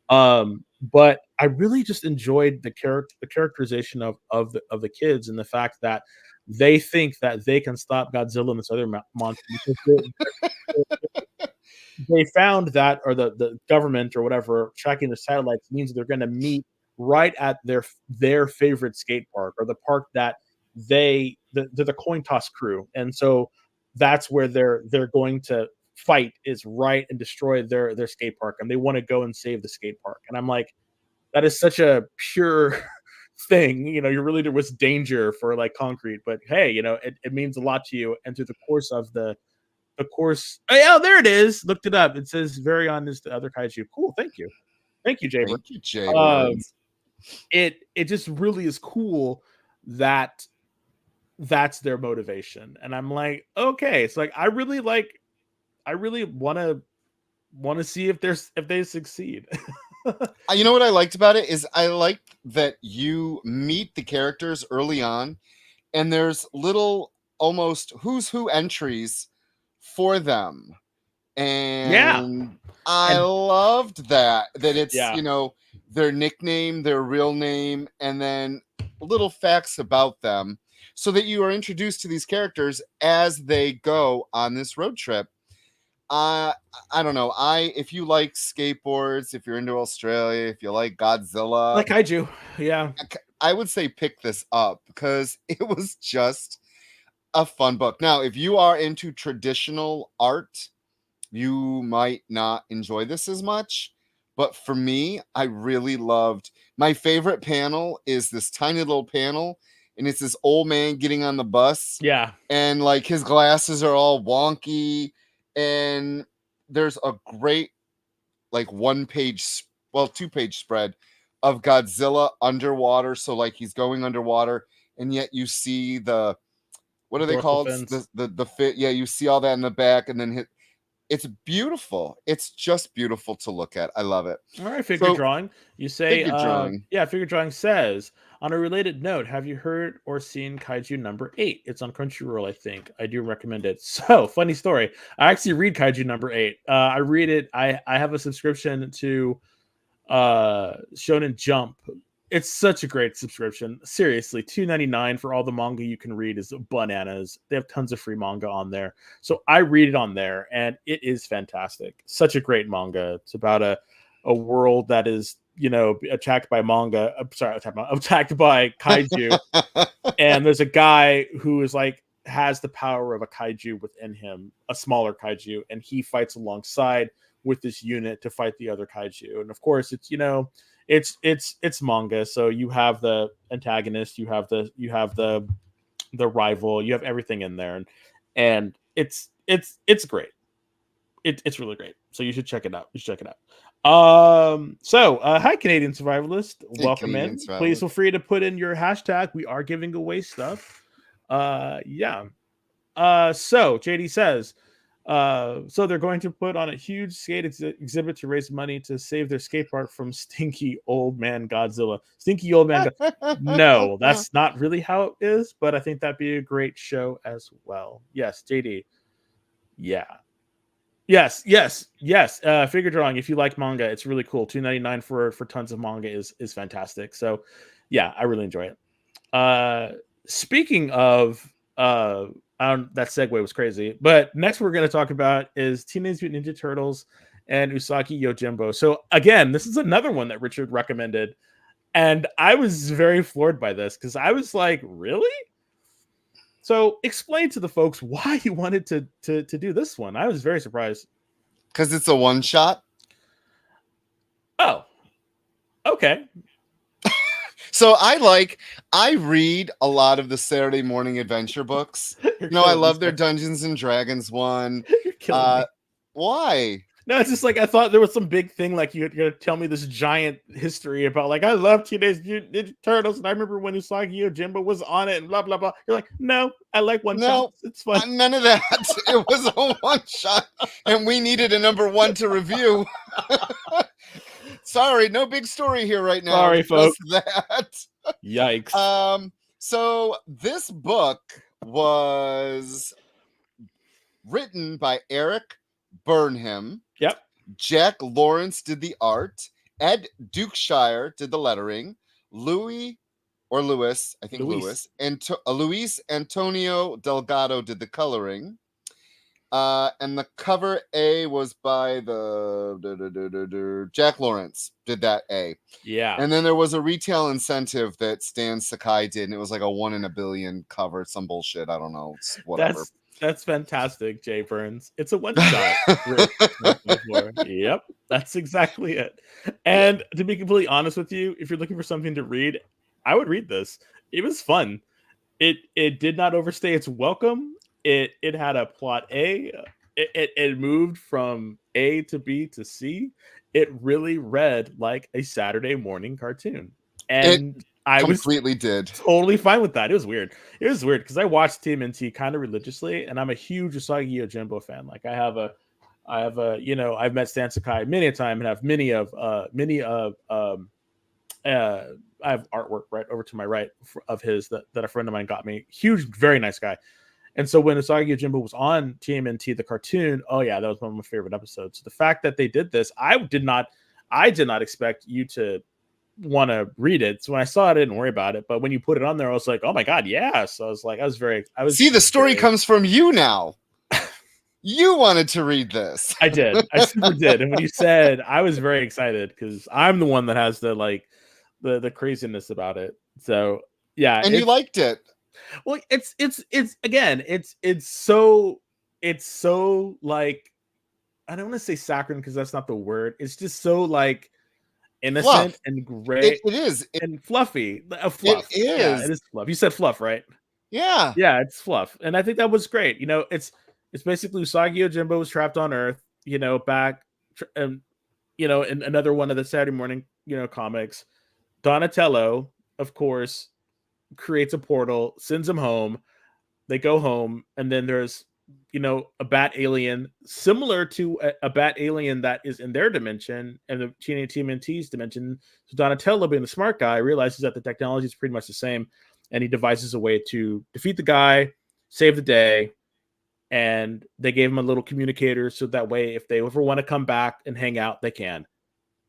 Speaker 4: But I really just enjoyed the characterization of the kids, and the fact that they think that they can stop Godzilla and this other monster because they found that, or the government or whatever tracking the satellites means they're going to meet right at their favorite skate park, or the park that they're the coin toss crew, and so that's where they're going to fight, is right and destroy their skate park, and they want to go and save the skate park. And I'm like, that is such a pure thing. You're really, there was danger for like concrete, but hey, it means a lot to you. And through the course of the course, oh, there it is. Looked it up. It says Varion is the other kaiju. Cool. Thank you, Jaber.
Speaker 3: Thank you, Jay.
Speaker 4: It just really is cool that that's their motivation. And I'm like, okay, it's like I really want to see if they succeed.
Speaker 3: You know what I liked about it is I like that you meet the characters early on, and there's little almost who's who entries for them. And I loved that it's their nickname, their real name, and then little facts about them, so that you are introduced to these characters as they go on this road trip. I don't know. If you like skateboards, if you're into Australia, if you like Godzilla,
Speaker 4: like kaiju, yeah,
Speaker 3: I would say pick this up because it was just a fun book. Now, if you are into traditional art, you might not enjoy this as much, But for me, I really loved, my favorite panel is this tiny little panel, and it's this old man getting on the bus.
Speaker 4: Yeah.
Speaker 3: And like his glasses are all wonky. And there's a great like 2-page spread of Godzilla underwater. So like he's going underwater, and yet you see the, what are they
Speaker 4: Dorsal
Speaker 3: called?
Speaker 4: fins.
Speaker 3: The fit. Yeah, you see all that in the back, and then it's beautiful. It's just beautiful to look at. I love it.
Speaker 4: All right, figure
Speaker 3: So,
Speaker 4: drawing. You say,
Speaker 3: figure drawing.
Speaker 4: yeah, figure drawing says, on a related note, have you heard or seen Kaiju number 8? It's on Crunchyroll, I think. I do recommend it. So, funny story. I actually read Kaiju number 8. I read it. I have a subscription to Shonen Jump. It's such a great subscription. Seriously, $2.99 for all the manga you can read is bananas. They have tons of free manga on there. So I read it on there, and it is fantastic. Such a great manga. It's about a world that is, attacked by manga. Attacked by kaiju. And there's a guy who is like, has the power of a kaiju within him, a smaller kaiju, and he fights alongside with this unit to fight the other kaiju. And of course, it's it's manga, so you have the antagonist, you have the rival, you have everything in there, and it's great. It's really great. So you should check it out. Hi Canadian Survivalist, welcome
Speaker 3: Canadian
Speaker 4: in.
Speaker 3: Survivalist.
Speaker 4: Please feel free to put in your hashtag. We are giving away stuff. Yeah. So JD says, so they're going to put on a huge skate exhibit to raise money to save their skate park from stinky old man Godzilla. Stinky old man. No, that's not really how it is, but I think that'd be a great show as well. Yes, JD. Yeah. Yes. Figure drawing. If you like manga, it's really cool. $2.99 for tons of manga is fantastic. So yeah, I really enjoy it. Speaking of that segue was crazy. But next we're going to talk about is Teenage Mutant Ninja Turtles and Usagi Yojimbo. So again, this is another one that Richard recommended. And I was very floored by this because I was like, really? So explain to the folks why you wanted to do this one. I was very surprised.
Speaker 3: Because it's a one-shot.
Speaker 4: Oh, okay.
Speaker 3: So I read a lot of the Saturday morning adventure books. I love their Dungeons and Dragons one.
Speaker 4: You're killing me.
Speaker 3: Why?
Speaker 4: No, it's just like I thought there was some big thing, like you're gonna tell me this giant history about like I love Teenage Mutant Ninja Turtles, and I remember when Usagi Yojimbo was on it, and blah blah blah. You're like, no, I like one shot. It's fun.
Speaker 3: None of that. It was a one shot, and we needed a number one to review. Sorry, no big story here right now.
Speaker 4: Sorry, folks.
Speaker 3: That.
Speaker 4: Yikes.
Speaker 3: So this book was written by Eric Burnham.
Speaker 4: Yep.
Speaker 3: Jack Lawrence did the art. Ed Dukeshire did the lettering. Luis, Luis Antonio Delgado did the coloring. And the cover A was by the Jack Lawrence did that A.
Speaker 4: Yeah.
Speaker 3: And then there was a retail incentive that Stan Sakai did, and it was like a 1 in a billion cover, some bullshit. I don't know. It's whatever.
Speaker 4: That's fantastic, Jay Burns. It's a one shot. Yep, that's exactly it. And to be completely honest with you, if you're looking for something to read, I would read this. It was fun. It did not overstay its welcome. It had a plot A. It moved from A to B to C. It really read like a Saturday morning cartoon. And I
Speaker 3: completely did
Speaker 4: totally fine with that. It was weird. It was weird because I watched TMNT kind of religiously, and I'm a huge Usagi Yojimbo fan. Like I have I've met Stan Sakai many a time, and have I have artwork right over to my right of his that a friend of mine got me. Huge, very nice guy. And so when Usagi Yojimbo was on TMNT, the cartoon, oh yeah, that was one of my favorite episodes. So the fact that they did this, I did not expect you to want to read it. So when I saw it, I didn't worry about it. But when you put it on there, I was like, oh my God, yes. So I was
Speaker 3: see, the story comes from you now. You wanted to read this.
Speaker 4: I did. I super did. And when you said, I was very excited because I'm the one that has the craziness about it. So yeah.
Speaker 3: And you liked it.
Speaker 4: Well, it's again, it's so like I don't want to say saccharine because that's not the word. It's just so like innocent
Speaker 3: Fluff.
Speaker 4: and great
Speaker 3: It is.
Speaker 4: and fluffy. A
Speaker 3: It
Speaker 4: fluff. Yeah, it
Speaker 3: is.
Speaker 4: is fluff. You said fluff, right?
Speaker 3: Yeah.
Speaker 4: Yeah, it's fluff. And I think that was great. You know, it's basically Usagi Yojimbo was trapped on Earth, you know, back you know, in another one of the Saturday morning, you know, comics. Donatello, of course, creates a portal, sends him home. They go home, and then there's, you know, a bat alien similar to a bat alien that is in their dimension and the TMNT's dimension. So Donatello, being the smart guy, realizes that the technology is pretty much the same, and he devises a way to defeat the guy, save the day. And they gave him a little communicator so that way, if they ever want to come back and hang out, they can.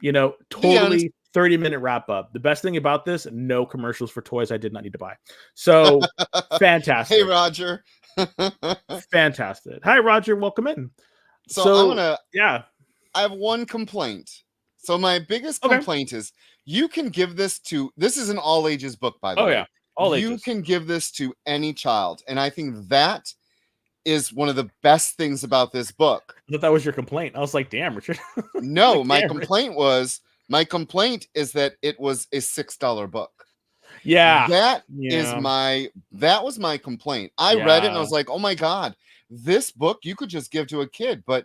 Speaker 4: You know,
Speaker 3: The end.
Speaker 4: totally 30-minute wrap up. The best thing about this, no commercials for toys I did not need to buy. So fantastic.
Speaker 3: Hey, Roger.
Speaker 4: Fantastic. Hi, Roger. Welcome in.
Speaker 3: So
Speaker 4: yeah.
Speaker 3: I have one complaint. So my biggest complaint is you can give this is an all ages book, by the way.
Speaker 4: Oh, yeah. All
Speaker 3: you
Speaker 4: ages.
Speaker 3: can give this to any child. And I think that is one of the best things about this book.
Speaker 4: I thought that was your complaint. I was like, damn, Richard.
Speaker 3: No, my complaint is that it was a $6 book.
Speaker 4: Yeah.
Speaker 3: That was my complaint. I read it and I was like, oh my God, this book you could just give to a kid. But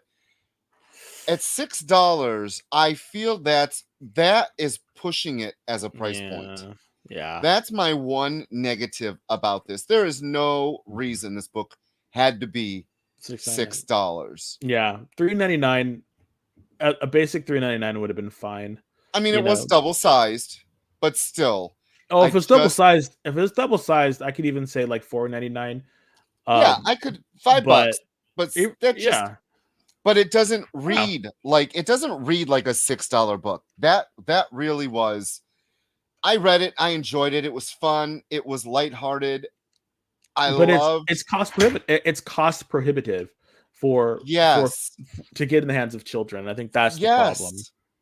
Speaker 3: at $6, I feel that is pushing it as a price point.
Speaker 4: Yeah.
Speaker 3: That's my one negative about this. There is no reason this book had to be $6.
Speaker 4: Yeah. $3.99. A basic $3.99 would have been fine.
Speaker 3: I mean, it was double sized, but still.
Speaker 4: Oh, if it's double sized, I could even say like $4.99.
Speaker 3: Yeah, I could $5, but that just but it doesn't read like a $6 book. That really was. I read it, I enjoyed it. It was fun. It was lighthearted.
Speaker 4: It's cost prohibitive. It's cost prohibitive to get in the hands of children. I think that's the problem.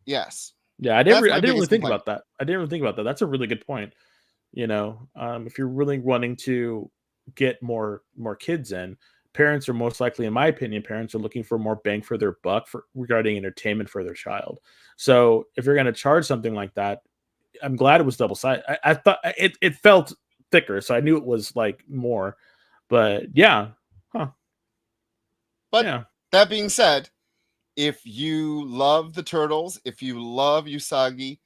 Speaker 3: Yes.
Speaker 4: Yeah, I didn't really think about that. That's a really good point. You know, if you're really wanting to get more kids in, parents are most likely, in my opinion, parents are looking for more bang for their buck regarding entertainment for their child. So if you're going to charge something like that, I'm glad it was double sided. I thought it felt thicker, so I knew it was like more. But yeah,
Speaker 3: But that being said, if you love the Turtles, if you love Usagi,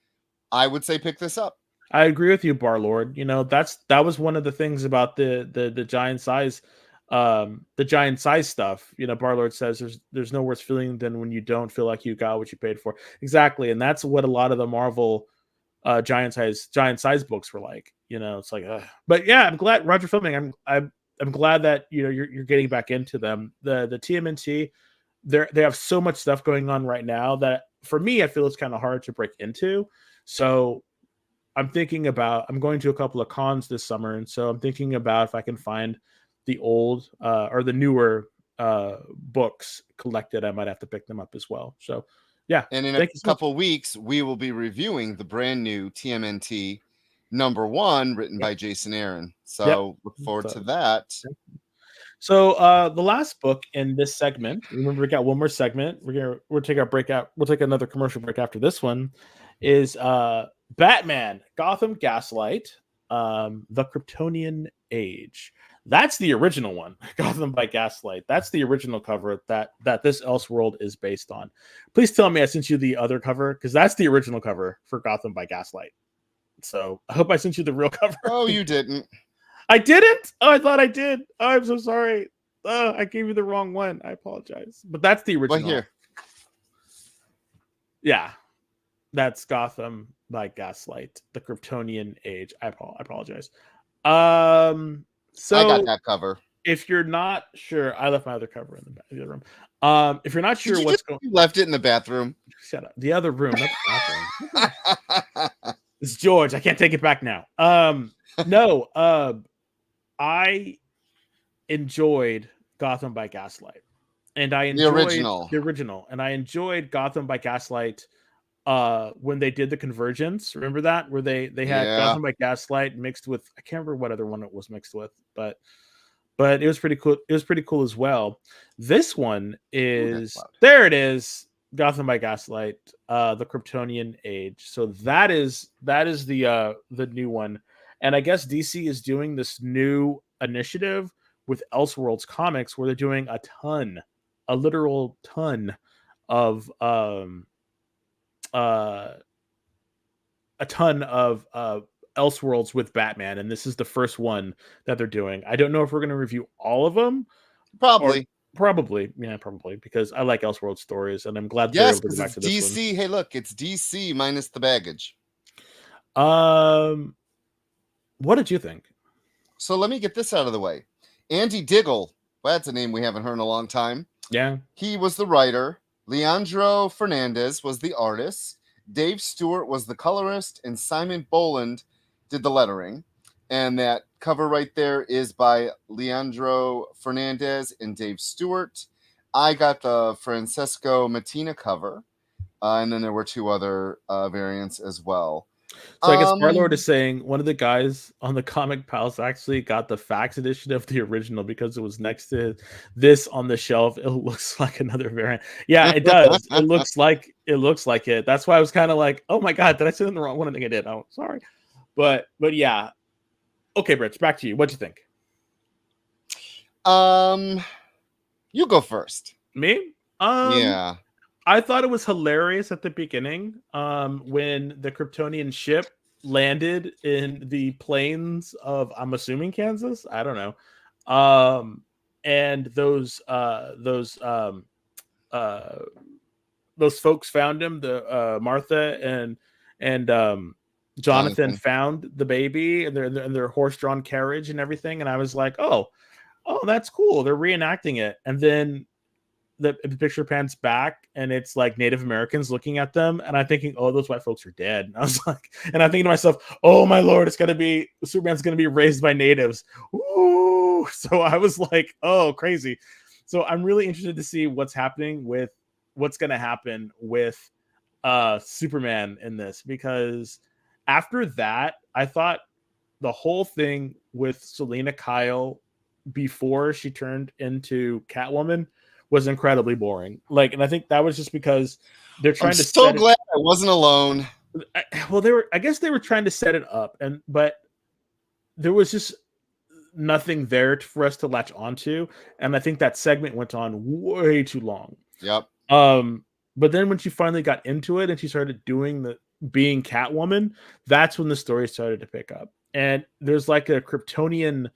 Speaker 3: I would say pick this up.
Speaker 4: I agree with you, Barlord. You know, that was one of the things about the giant size, stuff. You know, Barlord says there's no worse feeling than when you don't feel like you got what you paid for. Exactly, and that's what a lot of the Marvel giant size books were like. You know, it's like, but yeah, I'm glad Roger Filming. I'm glad that you're getting back into them. The TMNT, they have so much stuff going on right now that for me, I feel it's kind of hard to break into. So I'm going to a couple of cons this summer, and so I'm thinking about if I can find the old or the newer books collected. I might have to pick them up as well. So yeah,
Speaker 3: and in a couple weeks we will be reviewing the brand new TMNT #1 written by Jason Aaron. So look forward to that.
Speaker 4: So the last book in this segment, remember we got one more segment. We'll take our break out. We'll take another commercial break after this one. Is Batman Gotham Gaslight, The Kryptonian Age. That's the original one, Gotham by Gaslight. That's the original cover that this Elseworld is based on. Please tell me I sent you the other cover, because that's the original cover for Gotham by Gaslight. So I hope I sent you the real cover.
Speaker 3: Oh, you didn't.
Speaker 4: I didn't? Oh, I thought I did. Oh, I'm so sorry. Oh, I gave you the wrong one. I apologize. But that's the original.
Speaker 3: Well, here.
Speaker 4: Yeah. That's Gotham by Gaslight, The Kryptonian Age. I apologize. So
Speaker 3: I got that cover.
Speaker 4: If you're not sure, I left my other cover in the other room. If you're not sure what's going on,
Speaker 3: you left it in the bathroom.
Speaker 4: Shut up. The other room. Not the bathroom. It's George. I can't take it back now. No. I enjoyed Gotham by Gaslight, and I enjoyed the original, and I enjoyed Gotham by Gaslight when they did the convergence. Remember that, where they had Gotham by Gaslight mixed with, I can't remember what other one it was mixed with, but but it was pretty cool. It was pretty cool as well. This one is
Speaker 3: loud.
Speaker 4: there. It is Gotham by Gaslight, the Kryptonian Age. So that is the new one, and I guess DC is doing this new initiative with Elseworlds Comics where they're doing a literal ton of a ton of Elseworlds with Batman, and this is the first one that they're doing. I don't know if we're going to review all of them.
Speaker 3: Probably.
Speaker 4: Probably, because I like Elseworld stories, and I'm glad they're
Speaker 3: Yes,
Speaker 4: able to go
Speaker 3: because
Speaker 4: back
Speaker 3: it's
Speaker 4: to this
Speaker 3: DC. Hey, look, it's DC minus the baggage.
Speaker 4: one. What did you think?
Speaker 3: So let me get this out of the way. Andy Diggle, well, that's a name we haven't heard in a long time.
Speaker 4: Yeah,
Speaker 3: He was the writer. Leandro Fernandez was the artist. Dave Stewart was the colorist, and Simon Boland did the lettering. And that cover right there is by Leandro Fernandez and Dave Stewart. I got the Francesco Mattina cover, and then there were two other variants as well.
Speaker 4: so I guess Barlord is saying one of the guys on the Comic Pals actually got the fax edition of the original because it was next to this on the shelf. It looks like another variant. Yeah, it does. It looks like it. That's why I was kind of like, oh my god, did I send in the wrong one? I think I did. Oh, sorry. But yeah. Okay, Rich, back to you. What'd you think?
Speaker 3: You go first.
Speaker 4: Me?
Speaker 3: Yeah.
Speaker 4: I thought it was hilarious at the beginning when the Kryptonian ship landed in the plains of, I'm assuming, Kansas. I don't know. And those folks found him. The Martha and Jonathan found the baby and their horse-drawn carriage and everything. And I was like, oh, that's cool. They're reenacting it. And then the picture pans back and it's like Native Americans looking at them, and I'm thinking, oh, those white folks are dead. And I was like, and I'm thinking to myself, oh my lord, Superman's gonna be raised by natives. Ooh. So I was like, oh, crazy. So I'm really interested to see what's gonna happen with Superman in this, because after that, I thought the whole thing with Selena Kyle before she turned into Catwoman was incredibly boring. Like, and I think that was just because they're trying to.
Speaker 3: So glad I wasn't alone.
Speaker 4: Well, I guess they were trying to set it up, but there was just nothing there for us to latch onto, and I think that segment went on way too long.
Speaker 3: Yep.
Speaker 4: But then when she finally got into it and she started being Catwoman, that's when the story started to pick up. And there's like a Kryptonian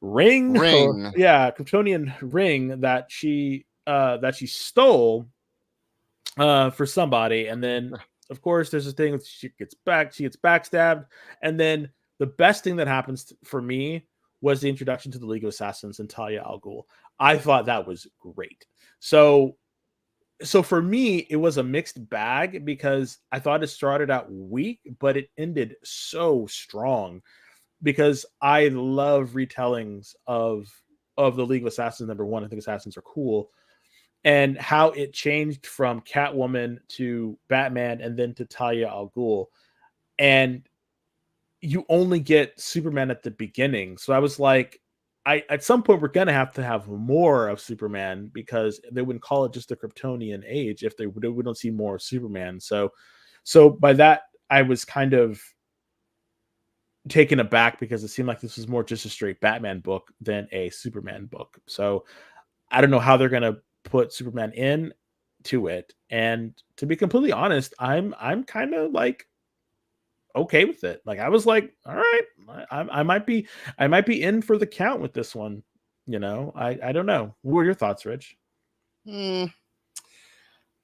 Speaker 4: ring. Kryptonian ring that she stole for somebody, and then of course there's a thing with she gets backstabbed, and then the best thing that happens for me was the introduction to the League of Assassins and Talia al Ghul. I thought that was great. So for me, it was a mixed bag because I thought it started out weak, but it ended so strong. Because I love retellings of the League of Assassins. Number one, I think Assassins are cool, and how it changed from Catwoman to Batman and then to Talia al Ghul, and you only get Superman at the beginning. So I was like, at some point we're gonna have to have more of Superman, because they wouldn't call it just the Kryptonian Age if we don't see more of Superman. So by that I was kind of taken aback, because it seemed like this was more just a straight Batman book than a Superman book. So I don't know how they're gonna put Superman in to it. And to be completely honest, I'm kind of like okay with it. Like I was like, all right, I might be in for the count with this one. I don't know. What were your thoughts, Rich?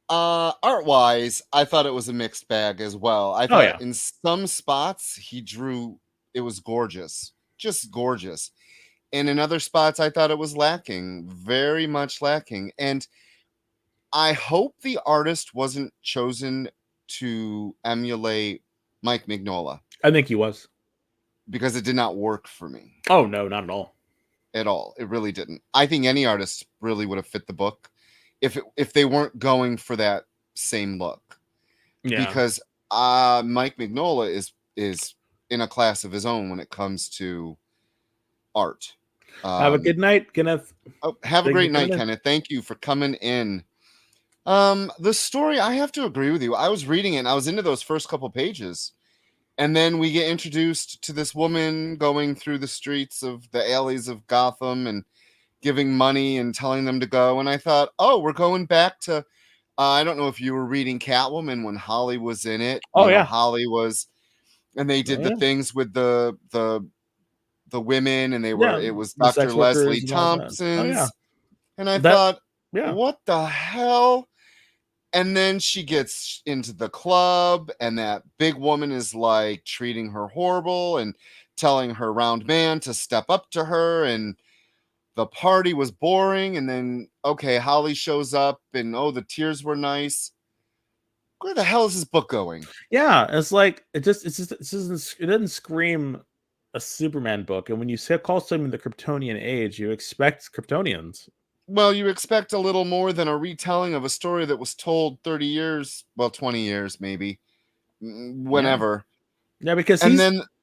Speaker 3: Art wise, I thought it was a mixed bag as well. I thought in some spots it was gorgeous, just gorgeous. And in other spots, I thought it was lacking, very much lacking. And I hope the artist wasn't chosen to emulate Mike Mignola.
Speaker 4: I think he was.
Speaker 3: Because it did not work for me.
Speaker 4: Oh, no, not at all.
Speaker 3: At all. It really didn't. I think any artist really would have fit the book if they weren't going for that same look. Yeah. Because Mike Mignola is in a class of his own when it comes to art.
Speaker 4: Have a good night, Kenneth.
Speaker 3: Have a
Speaker 4: Thank
Speaker 3: great
Speaker 4: you for
Speaker 3: night,
Speaker 4: coming in.
Speaker 3: Kenneth. Thank you for coming in. The story, I have to agree with you. I was reading it and I was into those first couple pages. And then we get introduced to this woman going through the streets of the alleys of Gotham and giving money and telling them to go. And I thought, oh, we're going back to, I don't know if you were reading Catwoman when Holly was in it.
Speaker 4: Oh,
Speaker 3: You know,
Speaker 4: yeah.
Speaker 3: Holly was, and they did the things with the women, and it was
Speaker 4: the sex
Speaker 3: Dr.
Speaker 4: workers
Speaker 3: Leslie
Speaker 4: and all that.
Speaker 3: Thompson's.
Speaker 4: Oh, yeah.
Speaker 3: And I
Speaker 4: That-
Speaker 3: thought,
Speaker 4: Yeah.
Speaker 3: what the hell? And then she gets into the club, and that big woman is like treating her horrible and telling her round man to step up to her. And the party was boring. And then, okay, Holly shows up, and oh, the tears were nice. Where the hell is this book going?
Speaker 4: Yeah, it's like it doesn't scream a Superman book. And when you call something the Kryptonian Age, you expect Kryptonians.
Speaker 3: Well, you expect a little more than a retelling of a story that was told 30 years, well, 20 years, maybe, whenever.
Speaker 4: Yeah, because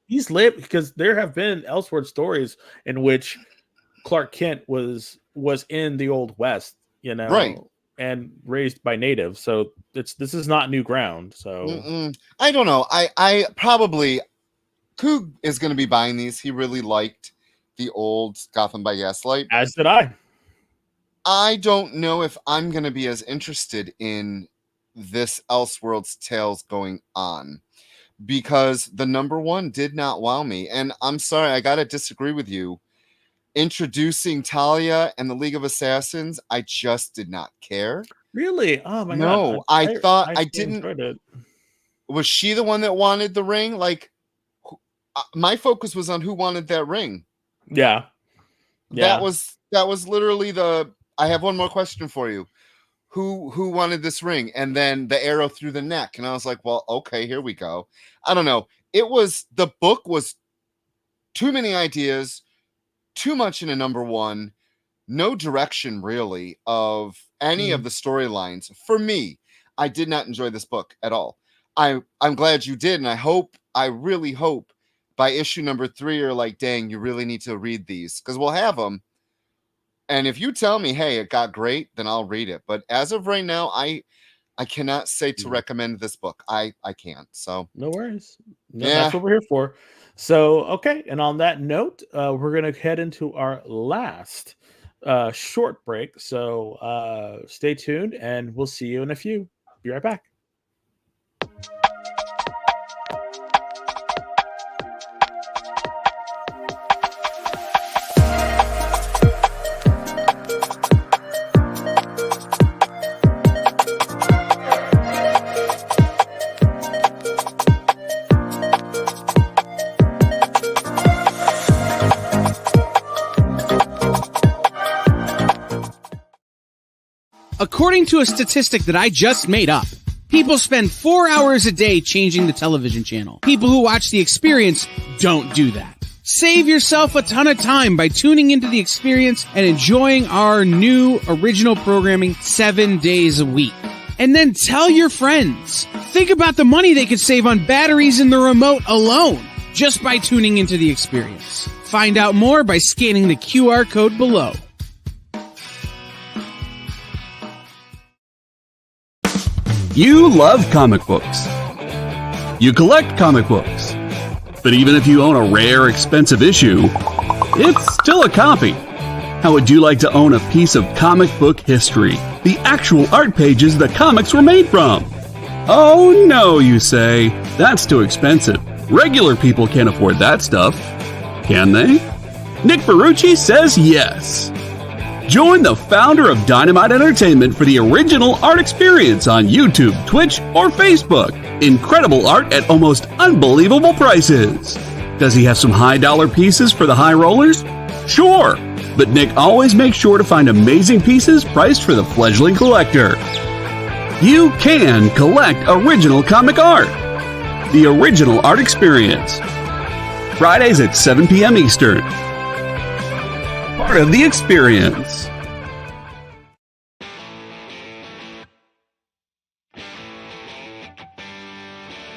Speaker 4: he's lit, because there have been Elseworld stories in which Clark Kent was in the Old West, you know,
Speaker 3: right,
Speaker 4: and raised by natives. So this is not new ground. So
Speaker 3: I don't know. I probably Coog is going to be buying these. He really liked the old Gotham by Gaslight.
Speaker 4: As did I.
Speaker 3: I don't know if I'm going to be as interested in this Elseworlds Tales going on, because the number one did not wow me. And I'm sorry, I got to disagree with you. Introducing Talia and the League of Assassins, I just did not care.
Speaker 4: Really? Oh my god.
Speaker 3: No, I thought I
Speaker 4: didn't.
Speaker 3: didn't. Was she the one that wanted the ring? Like, my focus was on who wanted that ring.
Speaker 4: Yeah.
Speaker 3: That was literally I have one more question for you. Who wanted this ring? And then the arrow through the neck. And I was like, well, okay, here we go. I don't know. The book was too many ideas, too much in a number one, no direction really of any of the storylines. For me, I did not enjoy this book at all. I'm glad you did. And I really hope by issue number 3, you're like, dang, you really need to read these, because we'll have them. And if you tell me, hey, it got great, then I'll read it. But as of right now, I cannot say to recommend this book. I can't. So
Speaker 4: no worries. No, yeah, that's what we're here for. So okay, and on that note, we're gonna head into our last short break. So stay tuned, and we'll see you in a few. Be right back.
Speaker 5: According to a statistic that I just made up, people spend 4 hours a day changing the television channel. People who watch The Experience don't do that. Save yourself a ton of time by tuning into The Experience and enjoying our new original programming 7 days a week. And then tell your friends. Think about the money they could save on batteries in the remote alone just by tuning into The Experience. Find out more by scanning the QR code below.
Speaker 2: You love comic books. You collect comic books. But even if you own a rare, expensive issue, it's still a copy. How would you like to own a piece of comic book history? The actual art pages the comics were made from? Oh no, you say. That's too expensive. Regular people can't afford that stuff. Can they? Nick Ferrucci says yes. Join the founder of Dynamite Entertainment for the original art experience on YouTube, Twitch, or Facebook. Incredible art at almost unbelievable prices. Does he have some high-dollar pieces for the high rollers? Sure, but Nick always makes sure to find amazing pieces priced for the fledgling collector. You can collect original comic art. The original art experience. Fridays at 7 p.m. Eastern. Part of the experience.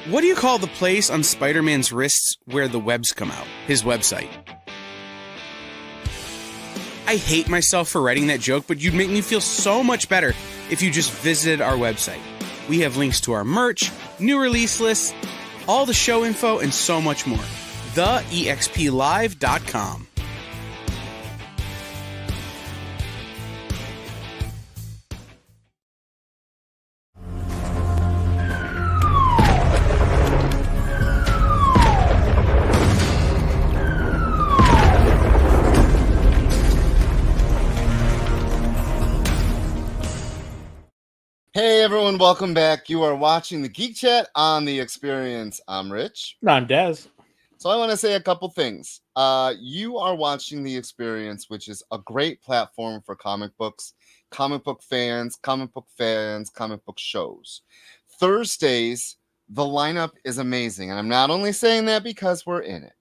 Speaker 6: What do you call the place on Spider-Man's wrists where the webs come out? His website. I hate myself for writing that joke, but you'd make me feel so much better if you just visited our website. We have links to our merch, new release lists, all the show info, and so much more. TheEXPLive.com.
Speaker 3: Hey everyone, welcome back. You are watching the Geek Chat on The Experience. I'm Rich.
Speaker 4: I'm Dez.
Speaker 3: So I want to say a couple things. You are watching The Experience, which is a great platform for comic books, comic book fans, comic book shows. Thursdays, the lineup is amazing. And I'm not only saying that because we're in it,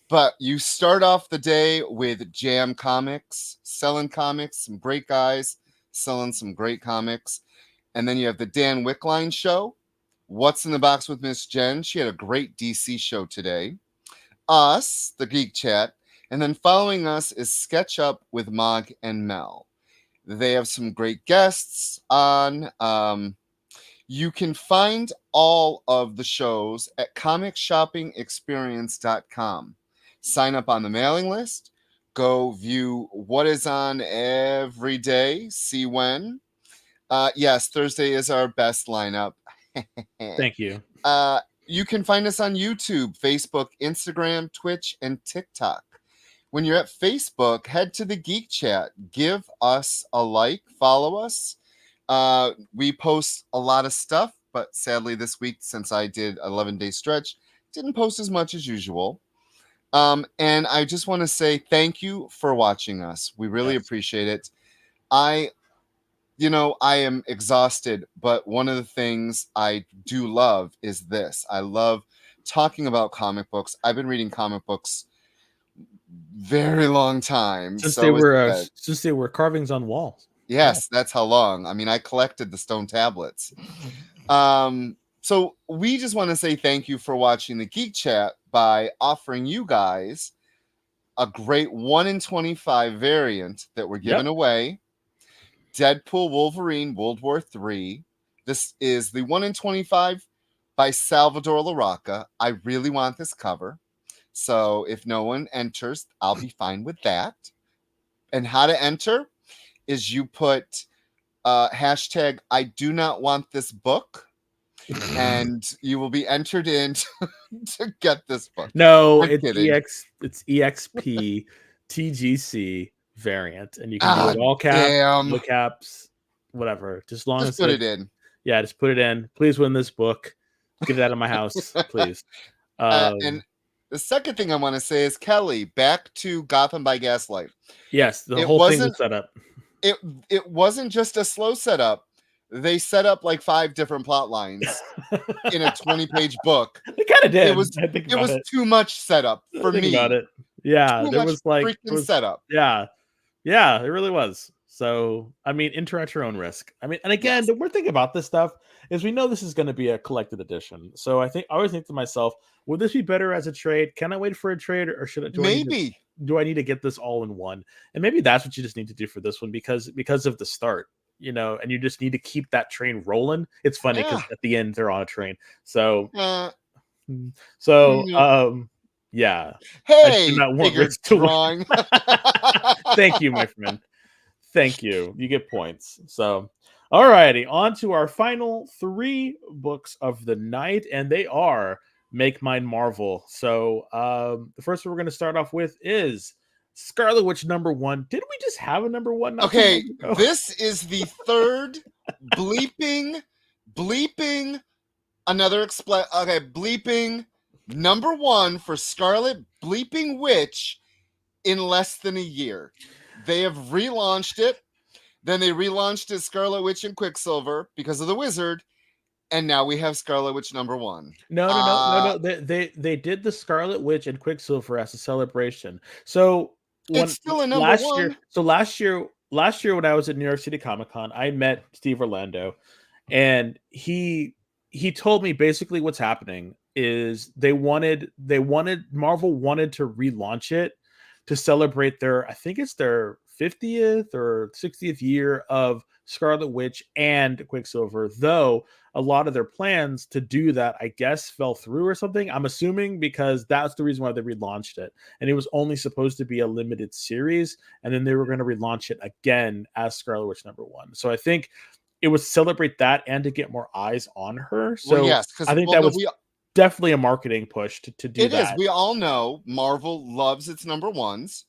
Speaker 3: but you start off the day with Jam Comics, selling comics, some great guys selling some great comics. And then you have the Dan Wickline show. What's in the Box with Miss Jen? She had a great DC show today. Us, the Geek Chat. And then following us is Sketch Up with Mog and Mel. They have some great guests on. You can find all of the shows at comicshoppingexperience.com. Sign up on the mailing list. Go view what is on every day. See when. Yes, Thursday is our best lineup.
Speaker 4: Thank you.
Speaker 3: You can find us on YouTube, Facebook, Instagram, Twitch, and TikTok. When you're at Facebook, head to the Geek Chat. Give us a like, follow us. We post a lot of stuff, but sadly this week, since I did an 11-day stretch, didn't post as much as usual. And I just want to say thank you for watching us. We really appreciate it. I am exhausted, but one of the things I do love is this. I love talking about comic books. I've been reading comic books very long time.
Speaker 4: Since they were carvings on walls.
Speaker 3: Yes, that's how long. I mean, I collected the stone tablets. So we just want to say thank you for watching the Geek Chat by offering you guys a great 1 in 25 variant that we're giving away. Deadpool Wolverine World War III. This is the 1 in 25 by Salvador LaRocca. I really want this cover. So if no one enters, I'll be fine with that. And how to enter is you put hashtag I do not want this book, and you will be entered in to get this book.
Speaker 4: No, it's EXP TGC variant, and you can do it all caps, no caps, whatever. Just
Speaker 3: put it in.
Speaker 4: Yeah, just put it in. Please win this book. Get it out of my house, please.
Speaker 3: And the second thing I want to say is, Kelly, back to Gotham by Gaslight.
Speaker 4: Yes, the whole thing was set up.
Speaker 3: It wasn't just a slow setup. They set up like 5 different plot lines in a 20-page book.
Speaker 4: They kind of did.
Speaker 3: It was too much setup for me.
Speaker 4: About it. Yeah, there was like
Speaker 3: freaking setup.
Speaker 4: Yeah, it really was. So, I mean, enter at your own risk. I mean, and again, the weird thing about this stuff is we know this is going to be a collected edition. So I always think to myself, would this be better as a trade? Can I wait for a trade, or should I? Do I need to get this all in one? And maybe that's what you just need to do for this one because of the start, and you just need to keep that train rolling. It's funny because at the end they're on a train. So, yeah.
Speaker 3: Hey,
Speaker 4: I do not want Rich to wrong. Thank you, my friend. Thank you. You get points. So, all righty. On to our final 3 books of the night, and they are Make Mine Marvel. So, the first one we're going to start off with is Scarlet Witch #1. Did we just have a #1?
Speaker 3: Okay, this is the third bleeping #1 for Scarlet bleeping Witch in less than a year. They have relaunched it. Then they relaunched it Scarlet Witch and Quicksilver because of the Wizard. And now we have Scarlet Witch #1.
Speaker 4: No. They did the Scarlet Witch and Quicksilver as a celebration. So
Speaker 3: it's still a #1.
Speaker 4: Last year when I was at New York City Comic Con, I met Steve Orlando, and he told me basically what's happening is Marvel wanted to relaunch it to celebrate their 50th 50th or 60th year of Scarlet Witch and Quicksilver, though a lot of their plans to do that, I guess, fell through or something. I'm assuming because that's the reason why they relaunched it. And it was only supposed to be a limited series, and then they were going to relaunch it again as Scarlet Witch #1. So I think it was celebrate that and to get more eyes on her. So
Speaker 3: Well, yes, because
Speaker 4: I think that was definitely a marketing push to do
Speaker 3: it
Speaker 4: that.
Speaker 3: is. We all know Marvel loves its #1s.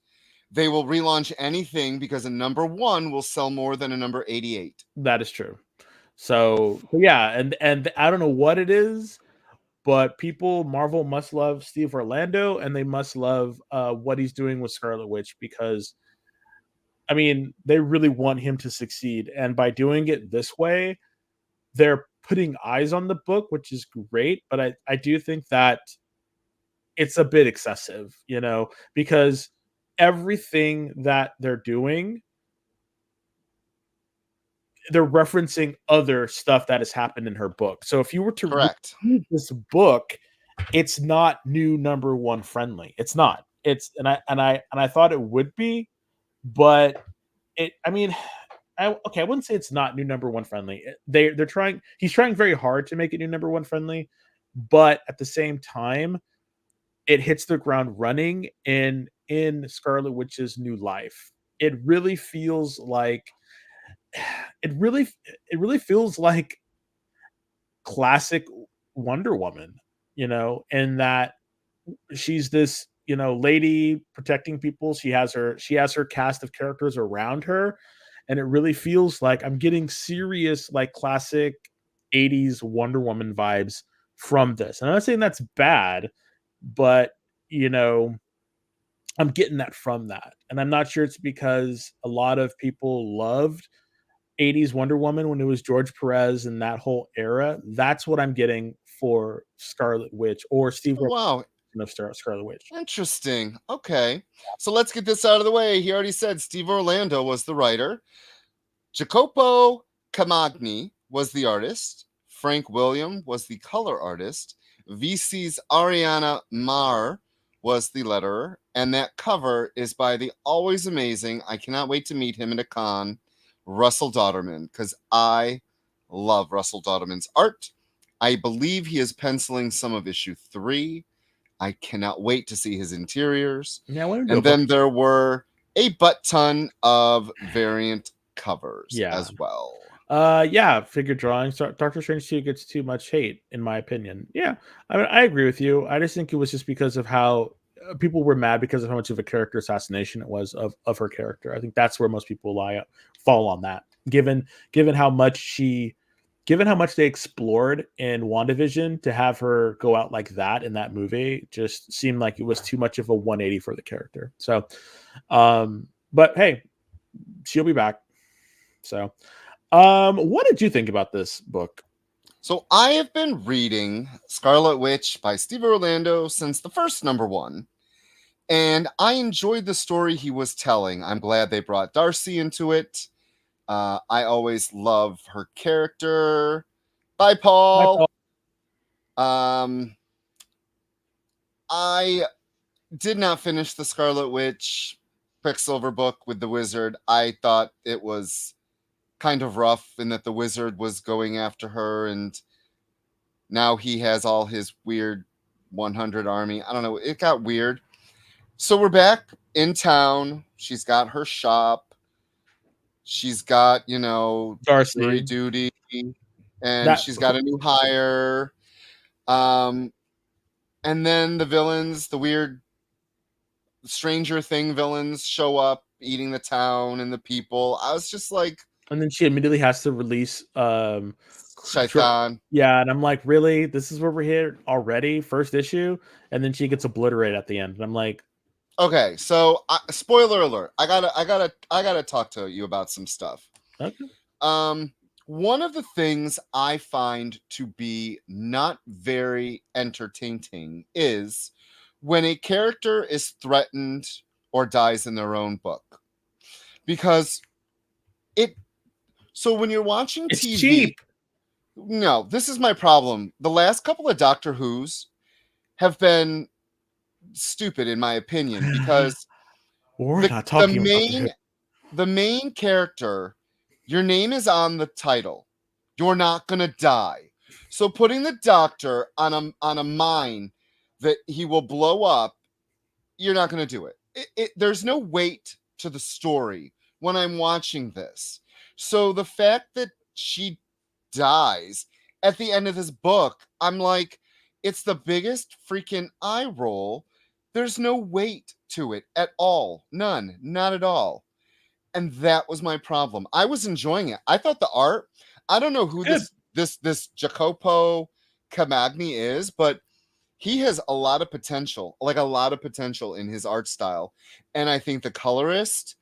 Speaker 3: They will relaunch anything because a #1 will sell more than a number 88.
Speaker 4: That is true. So yeah, and I don't know what it is, but Marvel must love Steve Orlando, and they must love what he's doing with Scarlet Witch, because I mean, they really want him to succeed, and by doing it this way, they're putting eyes on the book, which is great. But I do think that it's a bit excessive, because everything that they're doing, they're referencing other stuff that has happened in her book. So if you were to read this book, it's not new #1 friendly. It's not. And I thought it would be, but I wouldn't say it's not new #1 friendly. They're trying. He's trying very hard to make it new #1 friendly, but at the same time, it hits the ground running in Scarlet Witch's new life. It really feels like it really feels like classic Wonder Woman, in that she's this, lady protecting people. She has her cast of characters around her, and it really feels like I'm getting serious, like, classic 80s Wonder Woman vibes from this. And I'm not saying that's bad, but I'm getting that from that. And I'm not sure it's because a lot of people loved 80s Wonder Woman when it was George Perez and that whole era. That's what I'm getting for Scarlet Witch, or Steve
Speaker 3: Wow.
Speaker 4: of Scarlet Witch.
Speaker 3: Interesting. Okay. So let's get this out of the way. He already said Steve Orlando was the writer. Jacopo Camagni was the artist. Frank William was the color artist. VC's Ariana Mar was the letterer. And that cover is by the always amazing, I cannot wait to meet him at a con, Russell Dauterman, because I love Russell Dauterman's art. I believe he is penciling some of issue 3. I cannot wait to see his interiors.
Speaker 4: Yeah,
Speaker 3: and then there were a butt ton of variant covers as well.
Speaker 4: Figure drawings. Doctor Strange 2 gets too much hate, in my opinion. Yeah, I mean, I agree with you. I just think it was just because of how people were mad because of how much of a character assassination it was of her character. I think that's where most people fall on that. Given how much they explored in WandaVision, to have her go out like that in that movie just seemed like it was too much of a 180 for the character. So, but hey, she'll be back. So, what did you think about this book?
Speaker 3: So I have been reading Scarlet Witch by Steve Orlando since the first #1. And I enjoyed the story he was telling. I'm glad they brought Darcy into it. I always love her character. Bye, Paul. I did not finish the Scarlet Witch Quicksilver book with the wizard. I thought it was kind of rough in that the wizard was going after her, and now he has all his weird 100 army. I don't know. It got weird. So we're back in town. She's got her shop. She's got,
Speaker 4: Darcy
Speaker 3: duty, and she's got a new hire. And then the villains, the weird Stranger Thing villains, show up eating the town and the people. I was just like,
Speaker 4: and then she immediately has to release
Speaker 3: Shaitan.
Speaker 4: Yeah, and I'm like, really? This is where we're here already? First issue? And then she gets obliterated at the end. And I'm like,
Speaker 3: okay, so spoiler alert. I gotta talk to you about some stuff.
Speaker 4: Okay.
Speaker 3: One of the things I find to be not very entertaining is when a character is threatened or dies in their own book. Because so when you're watching
Speaker 4: it's
Speaker 3: TV,
Speaker 4: cheap.
Speaker 3: No, this is my problem. The last couple of Doctor Who's have been stupid, in my opinion, because
Speaker 4: we're not talking about
Speaker 3: the main character, your name is on the title. You're not gonna die. So putting the doctor on a mine that he will blow up, you're not gonna do it. There's no weight to the story when I'm watching this. So the fact that she dies at the end of this book, I'm like, it's the biggest freaking eye roll. There's no weight to it at all. None. Not at all. And that was my problem. I was enjoying it. I thought the art, I don't know who
Speaker 4: Good.
Speaker 3: this Jacopo Camagni is, but he has a lot of potential, like a lot of potential in his art style. And I think the colorist,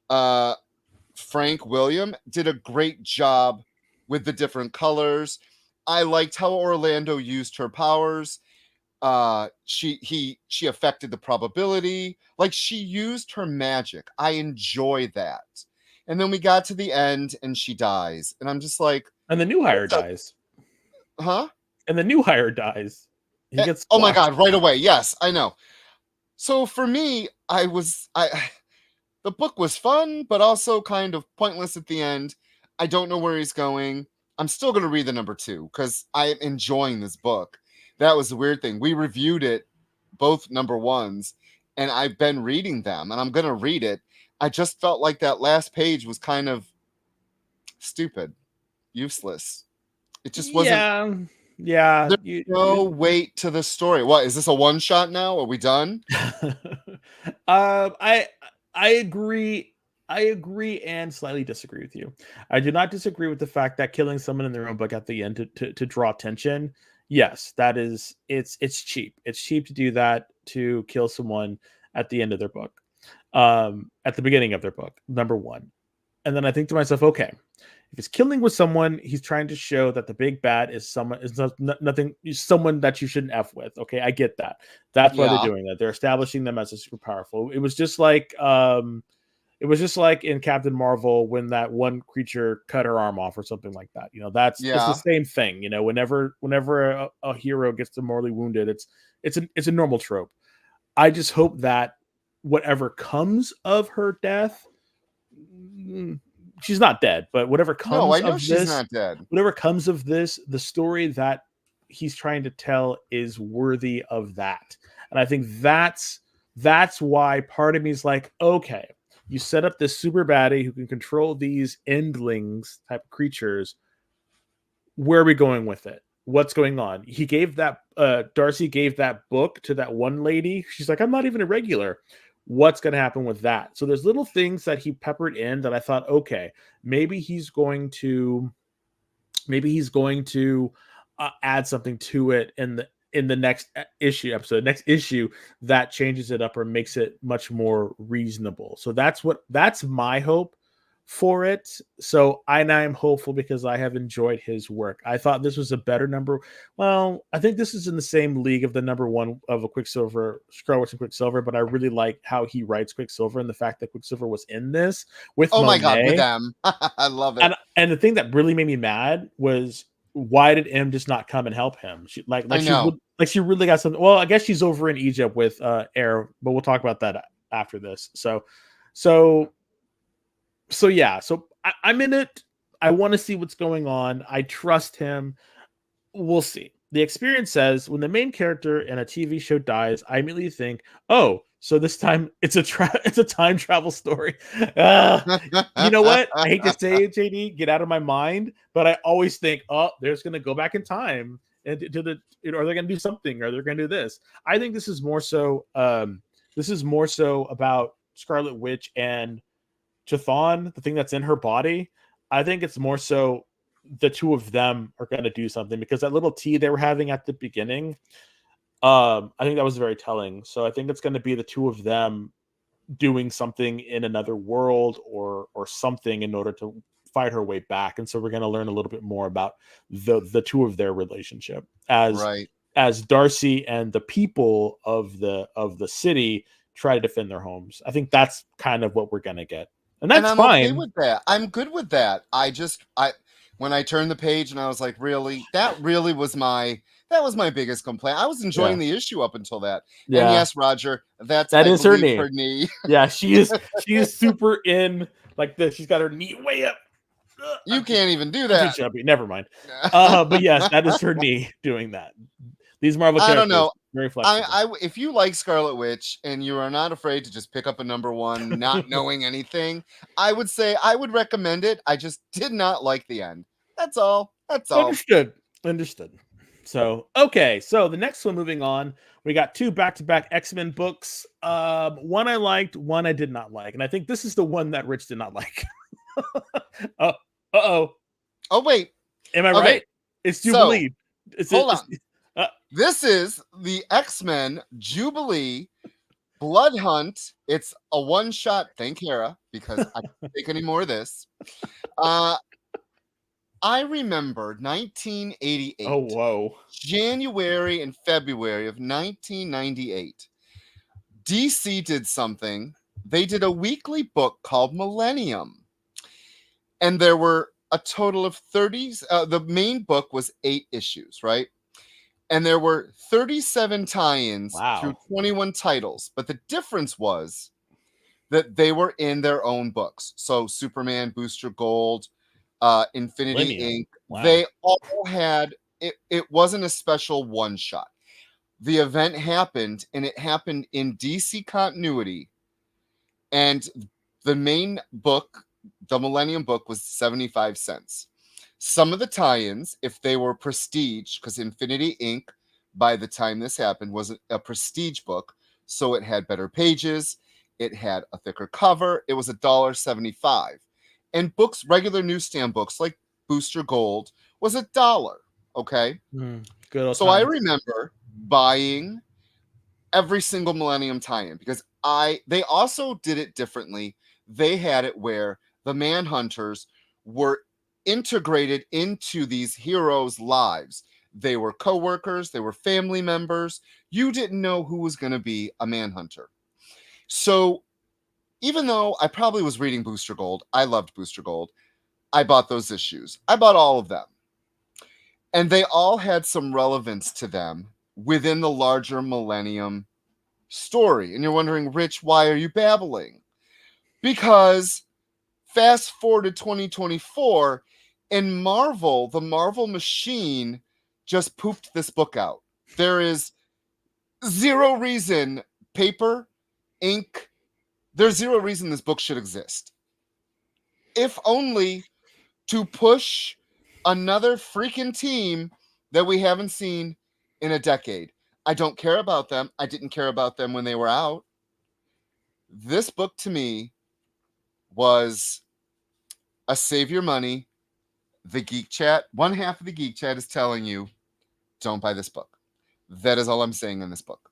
Speaker 3: Frank William, did a great job with the different colors. I liked how Orlando used her powers. She affected the probability. Like, she used her magic. I enjoy that. And then we got to the end and she dies. And I'm just like,
Speaker 4: And the new hire dies.
Speaker 3: huh?
Speaker 4: And the new hire dies. He gets
Speaker 3: oh my
Speaker 4: squashed.
Speaker 3: God, right away. Yes, I know. So for me, the book was fun, but also kind of pointless at the end. I don't know where he's going. I'm still going to read the number 2 because I'm enjoying this book. That was the weird thing. We reviewed it, both number 1s, and I've been reading them, and I'm going to read it. I just felt like that last page was kind of stupid, useless. It just wasn't.
Speaker 4: Yeah.
Speaker 3: There's no weight to the story. What, is this a one-shot now? Are we done?
Speaker 4: I agree. I agree and slightly disagree with you. I do not disagree with the fact that killing someone in their own book at the end to draw attention. Yes, that is it's cheap. It's cheap to do that, to kill someone at the end of their book, at the beginning of their book, number 1. And then I think to myself, okay, if he's killing with someone, he's trying to show that the big bad is someone someone that you shouldn't f with. Okay, I get that. That's why they're doing that. They're establishing them as a super powerful. It was just like in Captain Marvel when that one creature cut her arm off or something like that. It's the same thing. Whenever a hero gets mortally wounded, it's a normal trope. I just hope that whatever comes of her death, she's not dead, but whatever comes
Speaker 3: she's not dead.
Speaker 4: Whatever comes of this, the story that he's trying to tell is worthy of that. And I think that's why part of me is like, okay, you set up this super baddie who can control these endlings type of creatures. Where are we going with it? What's going on? He gave that Darcy gave that book to that one lady. She's like, I'm not even a regular. What's going to happen with that? So there's little things that he peppered in that I thought, okay, maybe he's going to add something to it in the next next issue that changes it up or makes it much more reasonable. So that's my hope for it. So I'm hopeful because I have enjoyed his work. I thought this was a better number. Well, I think this is in the same league of the number 1 of a Quicksilver, Scarlet and Quicksilver, but I really like how he writes Quicksilver and the fact that Quicksilver was in this with Monet.
Speaker 3: My God, with them. I love it.
Speaker 4: And the thing that really made me mad was, why did M just not come and help him? She she really got something. Well, I guess she's over in Egypt with Air, but we'll talk about that after this. So yeah, so I'm in it. I want to see what's going on. I trust him. We'll see. The experience says when the main character in a TV show dies, I immediately think, oh, so this time it's a time travel story. You know what? I hate to say it, JD, get out of my mind, but I always think, oh, they're just going to go back in time and are they going to do something? Or they're going to do this? I think this is more so. This is more so about Scarlet Witch and Chthon, the thing that's in her body. I think it's more so the two of them are going to do something, because that little tea they were having at the beginning, I think that was very telling. So I think it's going to be the two of them doing something in another world or something in order to fight her way back. And so we're going to learn a little bit more about the two of their relationship as Darcy and the people of the city try to defend their homes. I think that's kind of what we're going to get. And that's
Speaker 3: I'm
Speaker 4: fine.
Speaker 3: Okay with that. I'm good with that. When I turned the page and I was like, really? That That was my biggest complaint. I was enjoying the issue up until that. And
Speaker 4: Yeah.
Speaker 3: yes, Roger,
Speaker 4: That
Speaker 3: I
Speaker 4: is her
Speaker 3: believe,
Speaker 4: knee.
Speaker 3: her knee.
Speaker 4: Yeah, she is super in like this. She's got her knee way up.
Speaker 3: You can't even do
Speaker 4: I'm too
Speaker 3: that.
Speaker 4: chubby. Never mind. But yes, that is her knee doing that. These Marvel
Speaker 3: I
Speaker 4: characters,
Speaker 3: don't know.
Speaker 4: very flexible.
Speaker 3: If you like Scarlet Witch and you are not afraid to just pick up a #1, not knowing anything, I would say I would recommend it. I just did not like the end. That's all. That's all.
Speaker 4: Understood. So, okay. So the next one, moving on, we got 2 back-to-back X-Men books. One I liked, one I did not like. And I think this is the one that Rich did not like. Uh-oh.
Speaker 3: Oh, wait.
Speaker 4: Am I
Speaker 3: Okay.
Speaker 4: right? It's Jubilee.
Speaker 3: Hold on. This is the X-Men Jubilee Blood Hunt. It's a one-shot. Thank Hera, because I can't take any more of this. I remember 1988.
Speaker 4: Oh, whoa.
Speaker 3: January and February of 1998. DC did something. They did a weekly book called Millennium. And there were a total of 30. The main book was 8 issues, right? And there were 37 tie-ins through 21 titles. But the difference was that they were in their own books. So Superman, Booster Gold, Infinity Inc.
Speaker 4: Wow.
Speaker 3: They all had it. It wasn't a special one shot. The event happened, and it happened in DC continuity. And the main book, the Millennium book, was 75 cents. Some of the tie-ins, if they were prestige, because Infinity Inc. by the time this happened was a prestige book, so it had better pages, it had a thicker cover. It was $1.75. And books, regular newsstand books like Booster Gold, was $1. Okay.
Speaker 4: Good old
Speaker 3: so
Speaker 4: times.
Speaker 3: I remember buying every single Millennium tie-in because they also did it differently. They had it where the Manhunters were integrated into these heroes' lives. They were co-workers, they were family members. You didn't know who was going to be a Manhunter. So even though I probably was reading Booster Gold, I loved Booster Gold, I bought those issues. I bought all of them. And they all had some relevance to them within the larger Millennium story. And you're wondering, Rich, why are you babbling? Because fast forward to 2024, in Marvel, the Marvel machine just pooped this book out. There is zero reason, paper, ink, there's zero reason this book should exist. If only to push another freaking team that we haven't seen in a decade. I don't care about them. I didn't care about them when they were out. This book to me was a save your money. The Geek Chat, one half of the Geek Chat is telling you, don't buy this book. That is all I'm saying in this book.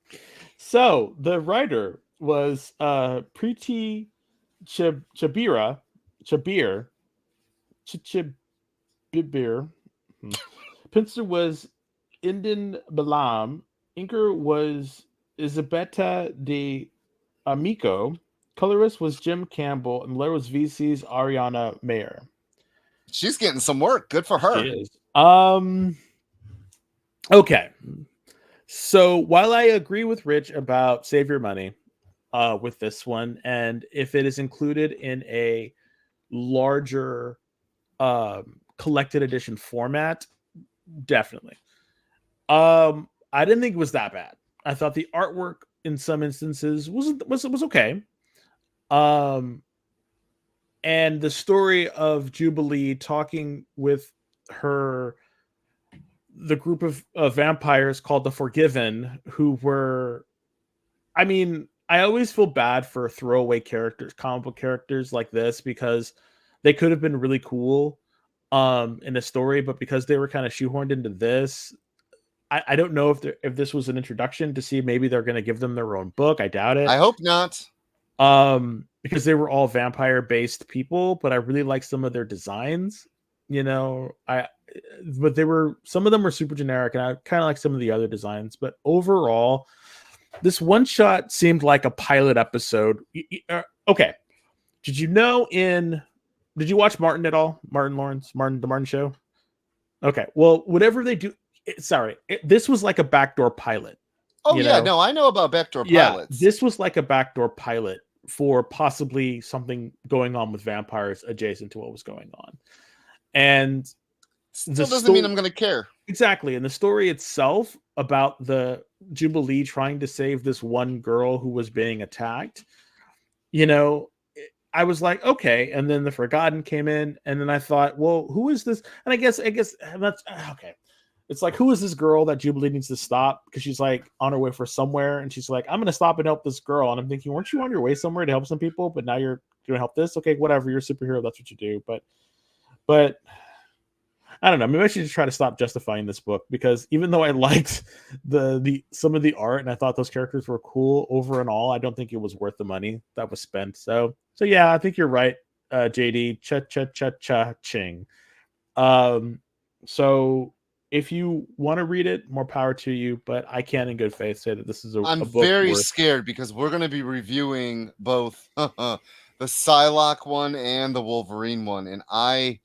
Speaker 4: So the writer was Preeti Chabir. Penciler was Indin Balam. Inker was Isabetta de Amico. Colorist was Jim Campbell. And letter was VC's Ariana Mayer.
Speaker 3: She's getting some work. Good for her.
Speaker 4: She is. Okay. So while I agree with Rich about save your money with this one, and if it is included in a larger collected edition format, definitely. I didn't think it was that bad. I thought the artwork in some instances was okay. And the story of Jubilee talking with the group of vampires called the Forgiven, who were, I mean, I always feel bad for throwaway characters, comic book characters like this, because they could have been really cool in the story, but because they were kind of shoehorned into this, I don't know if this was an introduction to see maybe they're going to give them their own book. I doubt it.
Speaker 3: I hope not.
Speaker 4: Because they were all vampire based people, but I really like some of their designs, but some of them were super generic, and I kind of like some of the other designs, but overall this one shot seemed like a pilot episode. Okay. Did you watch Martin at all? The Martin Show? Okay. Well, whatever they do, this was like a backdoor pilot.
Speaker 3: Oh
Speaker 4: you
Speaker 3: yeah,
Speaker 4: know?
Speaker 3: no, I know about backdoor
Speaker 4: Yeah,
Speaker 3: pilots.
Speaker 4: this was like a backdoor pilot for possibly something going on with vampires adjacent to what was going on. And
Speaker 3: Still doesn't mean I'm going to care.
Speaker 4: Exactly. And the story itself about the Jubilee trying to save this one girl who was being attacked, I was like, okay. And then the Forgotten came in, and then I thought, well, who is this? And I guess that's okay. It's like, who is this girl that Jubilee needs to stop? Because she's like on her way for somewhere, and she's like, I'm gonna stop and help this girl. And I'm thinking, weren't you on your way somewhere to help some people? But now you're gonna help this? Okay, whatever, you're a superhero, that's what you do. But I don't know. Maybe I should just try to stop justifying this book, because even though I liked the some of the art and I thought those characters were cool, over and all, I don't think it was worth the money that was spent. So yeah, I think you're right, JD. Cha-cha-cha-cha-ching. So if you want to read it, more power to you. But I can, in good faith, say that this is a
Speaker 3: I'm
Speaker 4: book
Speaker 3: very
Speaker 4: worth...
Speaker 3: scared, because we're going to be reviewing both the Psylocke one and the Wolverine one, and I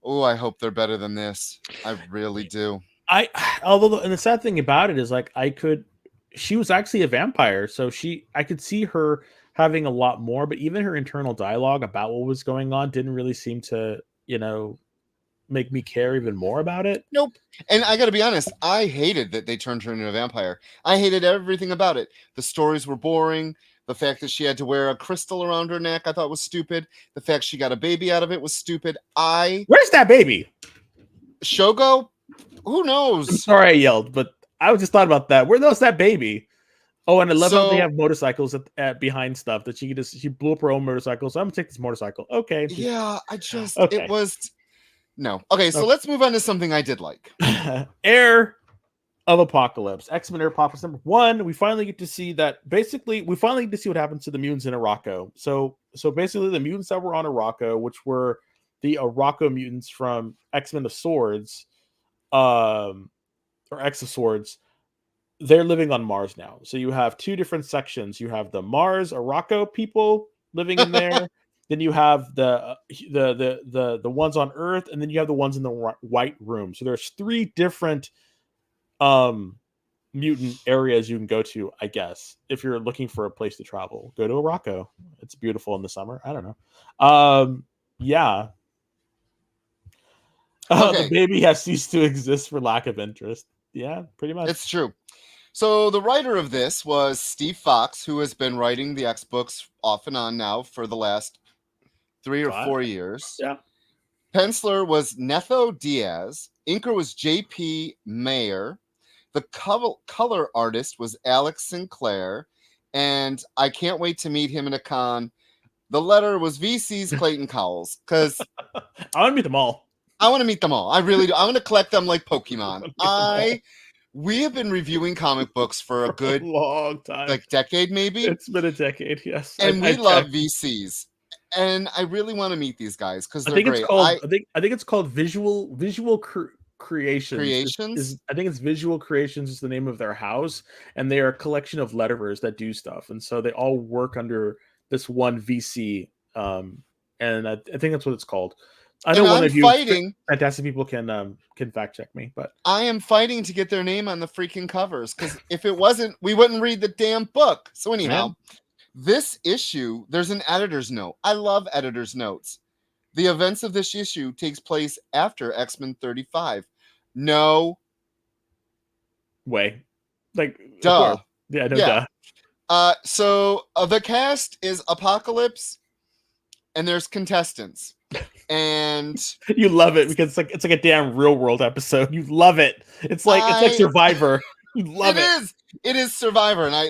Speaker 3: hope they're better than this. I really do. And
Speaker 4: the sad thing about it is, like, she was actually a vampire, so I could see her having a lot more, but even her internal dialogue about what was going on didn't really seem to, make me care even more about it.
Speaker 3: Nope. And I got to be honest, I hated that they turned her into a vampire. I hated everything about it. The stories were boring. The fact that she had to wear a crystal around her neck, I thought was stupid. The fact she got a baby out of it was stupid.
Speaker 4: Where's that baby?
Speaker 3: Shogo? Who knows?
Speaker 4: I'm sorry I yelled, but I just thought about that. Where was that baby? Oh, and I love how they have motorcycles at behind stuff that she blew up her own motorcycle. So I'm gonna take this motorcycle. Okay.
Speaker 3: Yeah, it was... No. Okay, so let's move on to something I did like.
Speaker 4: Heir of Apocalypse. X-Men Heir of Apocalypse number 1. We finally get to see what happens to the mutants in Arakko. So basically the mutants that were on Arakko, which were the Arakko mutants from X-Men of Swords, or X of Swords, they're living on Mars now. So you have two different sections. You have the Mars Arakko people living in there. Then you have the ones on Earth, and then you have the ones in the White Room. So there's 3 different mutant areas you can go to, I guess, if you're looking for a place to travel. Go to Arakko. It's beautiful in the summer. I don't know. Yeah. The baby has ceased to exist for lack of interest. Yeah, pretty much.
Speaker 3: It's true. So the writer of this was Steve Fox, who has been writing the X books off and on now for the last 3 or 4 years.
Speaker 4: Yeah.
Speaker 3: Penciler was Netho Diaz. Inker was J.P. Mayer. The color artist was Alex Sinclair. And I can't wait to meet him in a con. The letter was VC's Clayton Cowles, because
Speaker 4: I want to meet them all.
Speaker 3: I want to meet them all. I really do. I want to collect them like Pokemon. We have been reviewing comic books for a good
Speaker 4: long time,
Speaker 3: like decade, maybe.
Speaker 4: It's been a decade, yes.
Speaker 3: And we love VCs. And I really want to meet these guys because they're great.
Speaker 4: I think it's called Visual Creations. I think it's Visual Creations is the name of their house, and they are a collection of letterers that do stuff, and so they all work under this one VC. And I think that's what it's called. I know one of you fantastic people can fact check me, but
Speaker 3: I am fighting to get their name on the freaking covers, because if it wasn't, we wouldn't read the damn book. So anyhow. This issue, there's an editor's note. I love editor's notes. The events of this issue takes place after X-Men 35. No
Speaker 4: way. Like,
Speaker 3: duh.
Speaker 4: Yeah, no, duh.
Speaker 3: So the cast is Apocalypse, and there's contestants. And
Speaker 4: you love it because it's like a damn Real World episode. You love it. It's like Survivor. You love it. It
Speaker 3: is Survivor, and I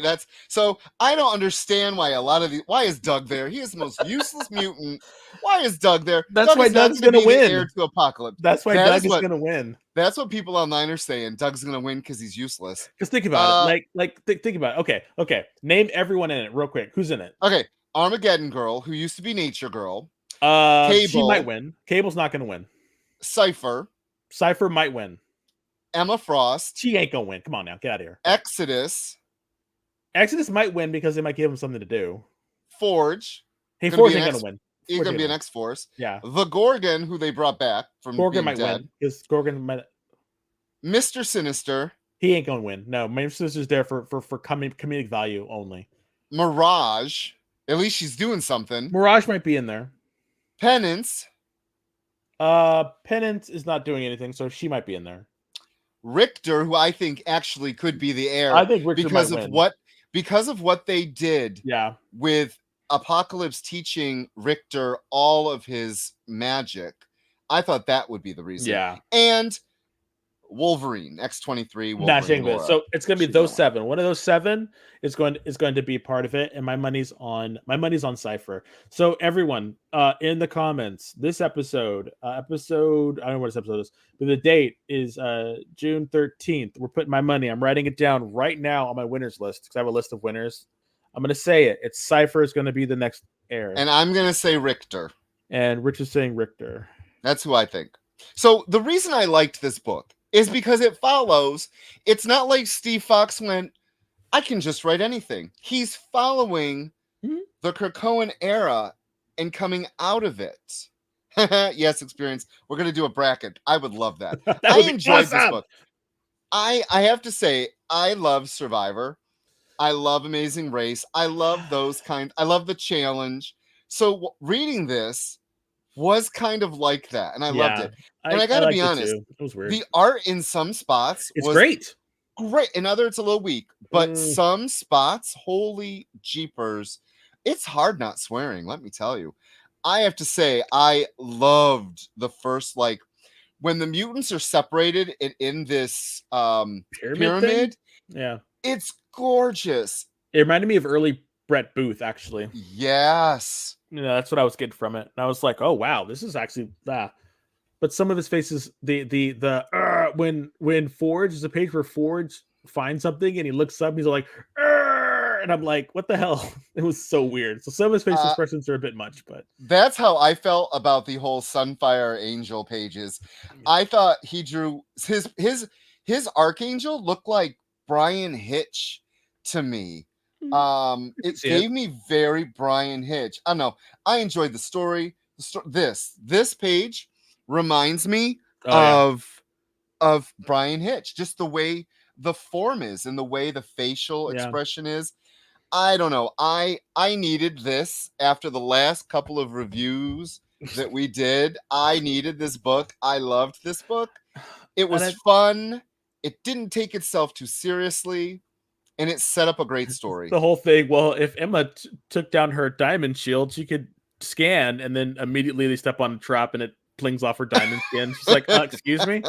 Speaker 3: don't understand why why is Doug there? He is the most useless mutant. Why is Doug there?
Speaker 4: That's why Doug's gonna win.
Speaker 3: Heir to Apocalypse.
Speaker 4: That's why Doug is gonna win.
Speaker 3: That's what people online are saying. Doug's gonna win because he's useless.
Speaker 4: Because think about it. Think about it. Okay. Name everyone in it real quick. Who's in it?
Speaker 3: Okay, Armageddon Girl, who used to be Nature Girl.
Speaker 4: Cable. She might win. Cable's not gonna win.
Speaker 3: Cypher
Speaker 4: might win.
Speaker 3: Emma Frost.
Speaker 4: She ain't gonna win. Come on now, get out of here.
Speaker 3: Exodus
Speaker 4: might win because they might give him something to do.
Speaker 3: Forge.
Speaker 4: Hey, Forge ain't gonna win.
Speaker 3: He's gonna be an X-Force.
Speaker 4: Yeah.
Speaker 3: The Gorgon, who they brought back from
Speaker 4: Gorgon
Speaker 3: being
Speaker 4: might
Speaker 3: dead.
Speaker 4: win because Gorgon might.
Speaker 3: Mr. Sinister,
Speaker 4: He ain't gonna win. No, my sister's there for comedic value only.
Speaker 3: Mirage. At least she's doing something.
Speaker 4: Mirage might be in there.
Speaker 3: Penance,
Speaker 4: Penance is not doing anything, so she might be in there.
Speaker 3: Richter, who I think actually could be the heir.
Speaker 4: I think Richter
Speaker 3: because
Speaker 4: might
Speaker 3: of
Speaker 4: win.
Speaker 3: because of what they did
Speaker 4: Yeah.
Speaker 3: with Apocalypse teaching Richter all of his magic. I thought that would be the reason.
Speaker 4: Yeah.
Speaker 3: And Wolverine, X-23,
Speaker 4: Not
Speaker 3: Wolverine.
Speaker 4: saying this.
Speaker 3: Laura.
Speaker 4: So it's gonna be
Speaker 3: She's
Speaker 4: those
Speaker 3: gonna
Speaker 4: seven. One of those seven is going to be part of it, and my money's on Cypher. So everyone, in the comments, this episode, I don't know what this episode is, but the date is June 13th. We're putting my money. I'm writing it down right now on my winners list because I have a list of winners. I'm gonna say it. It's Cypher is gonna be the next heir,
Speaker 3: And I'm gonna say Richter.
Speaker 4: and Rich is saying Richter.
Speaker 3: That's who I think. So the reason I liked this book is because it follows. It's not like Steve Fox went, I can just write anything. He's following the Krakoan era and coming out of it. Yes, experience. We're going to do a bracket. I would love that. I enjoyed this book. I have to say, I love Survivor. I love Amazing Race. I love those I love the challenge. So reading this was kind of like that, and I loved it. And I gotta be honest,
Speaker 4: it was weird.
Speaker 3: The art in some spots
Speaker 4: It's
Speaker 3: was
Speaker 4: great.
Speaker 3: In other, it's a little weak, but some spots, holy jeepers, it's hard not swearing. Let me tell you, I have to say, I loved the first, like when the mutants are separated in this pyramid.
Speaker 4: Yeah,
Speaker 3: it's gorgeous.
Speaker 4: It reminded me of early Brett Booth, actually.
Speaker 3: Yes.
Speaker 4: That's what I was getting from it. And I was like, oh wow, this is actually that. But some of his faces, when Forge is a page where Forge finds something and he looks up, and he's like, and I'm like, what the hell? It was so weird. So some of his face expressions are a bit much, but
Speaker 3: that's how I felt about the whole Sunfire Angel pages. I thought he drew his Archangel looked like Brian Hitch to me. It gave me very Brian Hitch. I don't know. I enjoyed the story. This page reminds me of Brian Hitch. Just the way the form is and the way the facial expression is. I don't know. I needed this after the last couple of reviews that we did. I needed this book. I loved this book. It was fun. It didn't take itself too seriously. And it set up a great story.
Speaker 4: The whole thing, well, if Emma took down her diamond shield, she could scan, and then immediately they step on a trap and it flings off her diamond skin. She's like, excuse me?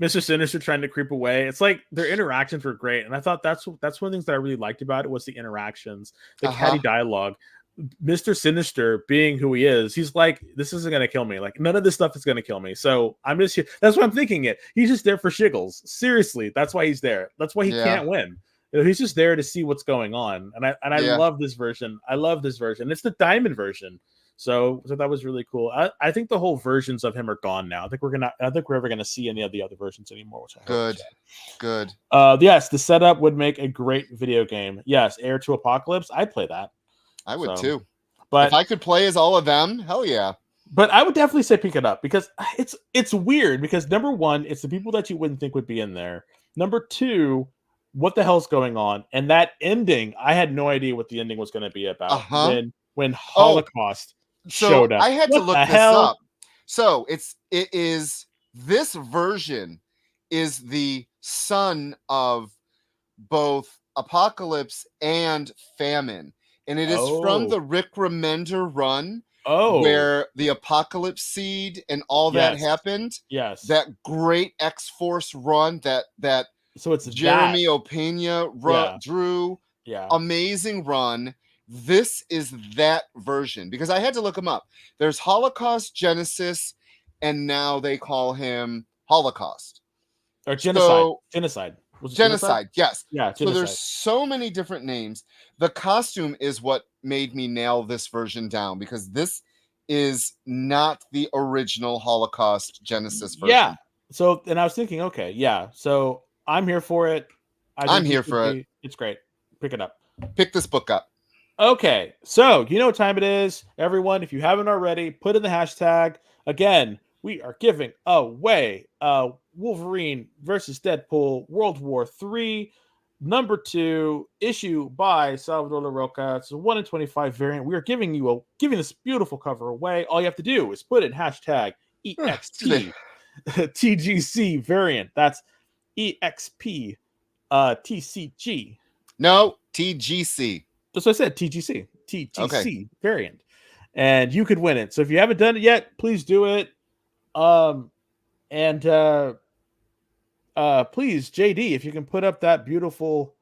Speaker 4: Mr. Sinister trying to creep away. It's like their interactions were great. And I thought that's one of the things that I really liked about it was the interactions, the catty dialogue. Mr. Sinister being who he is, he's like, this isn't going to kill me. Like, none of this stuff is going to kill me. So I'm just here. That's what I'm thinking it. He's just there for shiggles. Seriously, that's why he's there. That's why he can't win. He's just there to see what's going on, and I love this version. I love this version. It's the diamond version, so that was really cool. I think the whole versions of him are gone now. I think we're ever gonna see any of the other versions anymore. Which I hope.
Speaker 3: Good.
Speaker 4: Yes, the setup would make a great video game. Yes, Heir to Apocalypse. I'd play that.
Speaker 3: I would too.
Speaker 4: But
Speaker 3: if I could play as all of them, hell yeah.
Speaker 4: But I would definitely say pick it up because it's weird. Because number one, it's the people that you wouldn't think would be in there. Number two, what the hell's going on? And that ending, I had no idea what the ending was going to be about when Holocaust showed up.
Speaker 3: I had to look this up. So this version is the son of both Apocalypse and Famine. And it is from the Rick Remender run where the Apocalypse seed and all that happened.
Speaker 4: Yes.
Speaker 3: That great X-Force run that
Speaker 4: so it's
Speaker 3: Jeremy Opeña drew.
Speaker 4: Yeah.
Speaker 3: Amazing run. This is that version because I had to look him up. There's Holocaust, Genesis, and now they call him Holocaust.
Speaker 4: Or Genocide.
Speaker 3: So,
Speaker 4: Genocide.
Speaker 3: Genocide, yes.
Speaker 4: Yeah,
Speaker 3: Genocide. So there's so many different names. The costume is what made me nail this version down because this is not the original Holocaust Genesis version.
Speaker 4: Yeah. So, and I was thinking, okay, yeah. So I'm here for it.
Speaker 3: I'm here for it.
Speaker 4: It's great. Pick it up.
Speaker 3: Pick this book up.
Speaker 4: Okay. So you know what time it is. Everyone, if you haven't already, put in the hashtag. Again, we are giving away Wolverine versus Deadpool, World War III, number 2, issue by Salvador LaRocca. It's a 1 in 25 variant. We are giving this beautiful cover away. All you have to do is put in hashtag EXP TGC variant. That's EXP TCG.
Speaker 3: No, TGC.
Speaker 4: That's what I said. TGC variant, and you could win it. So if you haven't done it yet, please do it. Please, JD, if you can put up that beautiful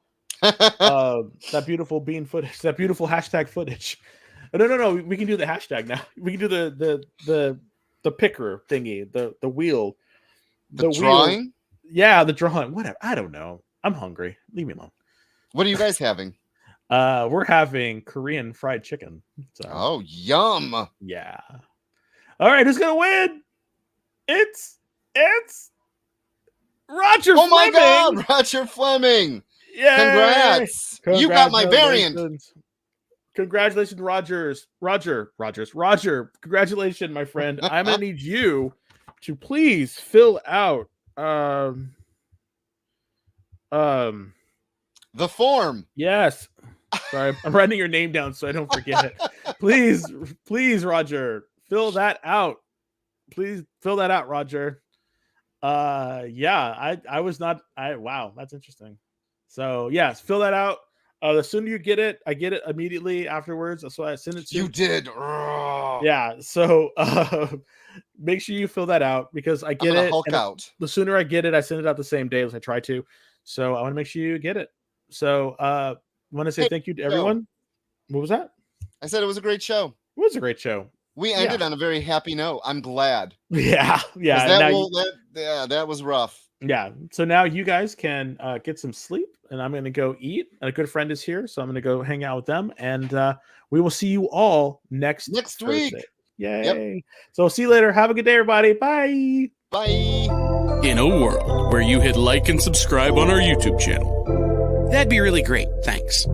Speaker 4: bean footage, that beautiful hashtag footage. No, we can do the hashtag now. We can do the picker thingy, the wheel,
Speaker 3: the drawing.
Speaker 4: Wheel. Yeah, the drawing. Whatever. I don't know. I'm hungry. Leave me alone.
Speaker 3: What are you guys having?
Speaker 4: We're having Korean fried chicken. So.
Speaker 3: Oh, yum!
Speaker 4: Yeah. All right, who's gonna win? It's Roger.
Speaker 3: Oh my
Speaker 4: Fleming.
Speaker 3: God, Roger Fleming!
Speaker 4: Yeah.
Speaker 3: Congrats! You got my variant.
Speaker 4: Congratulations, Roger. Congratulations, my friend. I'm gonna need you to please fill out
Speaker 3: the form.
Speaker 4: Yes. Sorry, I'm writing your name down so I don't forget it. Please, Roger, fill that out. Please fill that out, Roger. Yeah, I was not. Wow, that's interesting. So yes, fill that out. The sooner you get it, I get it immediately afterwards. That's why I sent it to you.
Speaker 3: You did.
Speaker 4: Yeah. So make sure you fill that out because I get it.
Speaker 3: Hulk out.
Speaker 4: The sooner I get it, I send it out the same day as I try to. So I want to make sure you get it. So I want to say thank you to everyone. What was that?
Speaker 3: I said it was a great show.
Speaker 4: It was a great show.
Speaker 3: We ended on a very happy note. I'm glad.
Speaker 4: Yeah.
Speaker 3: That was rough.
Speaker 4: Yeah. So now you guys can get some sleep, and I'm going to go eat. And a good friend is here, so I'm going to go hang out with them. And we will see you all next
Speaker 3: week.
Speaker 4: Yay! Yep. So see you later. Have a good day, everybody. Bye.
Speaker 3: Bye.
Speaker 2: In a world where you hit like and subscribe on our YouTube channel,
Speaker 6: That'd be really great. Thanks.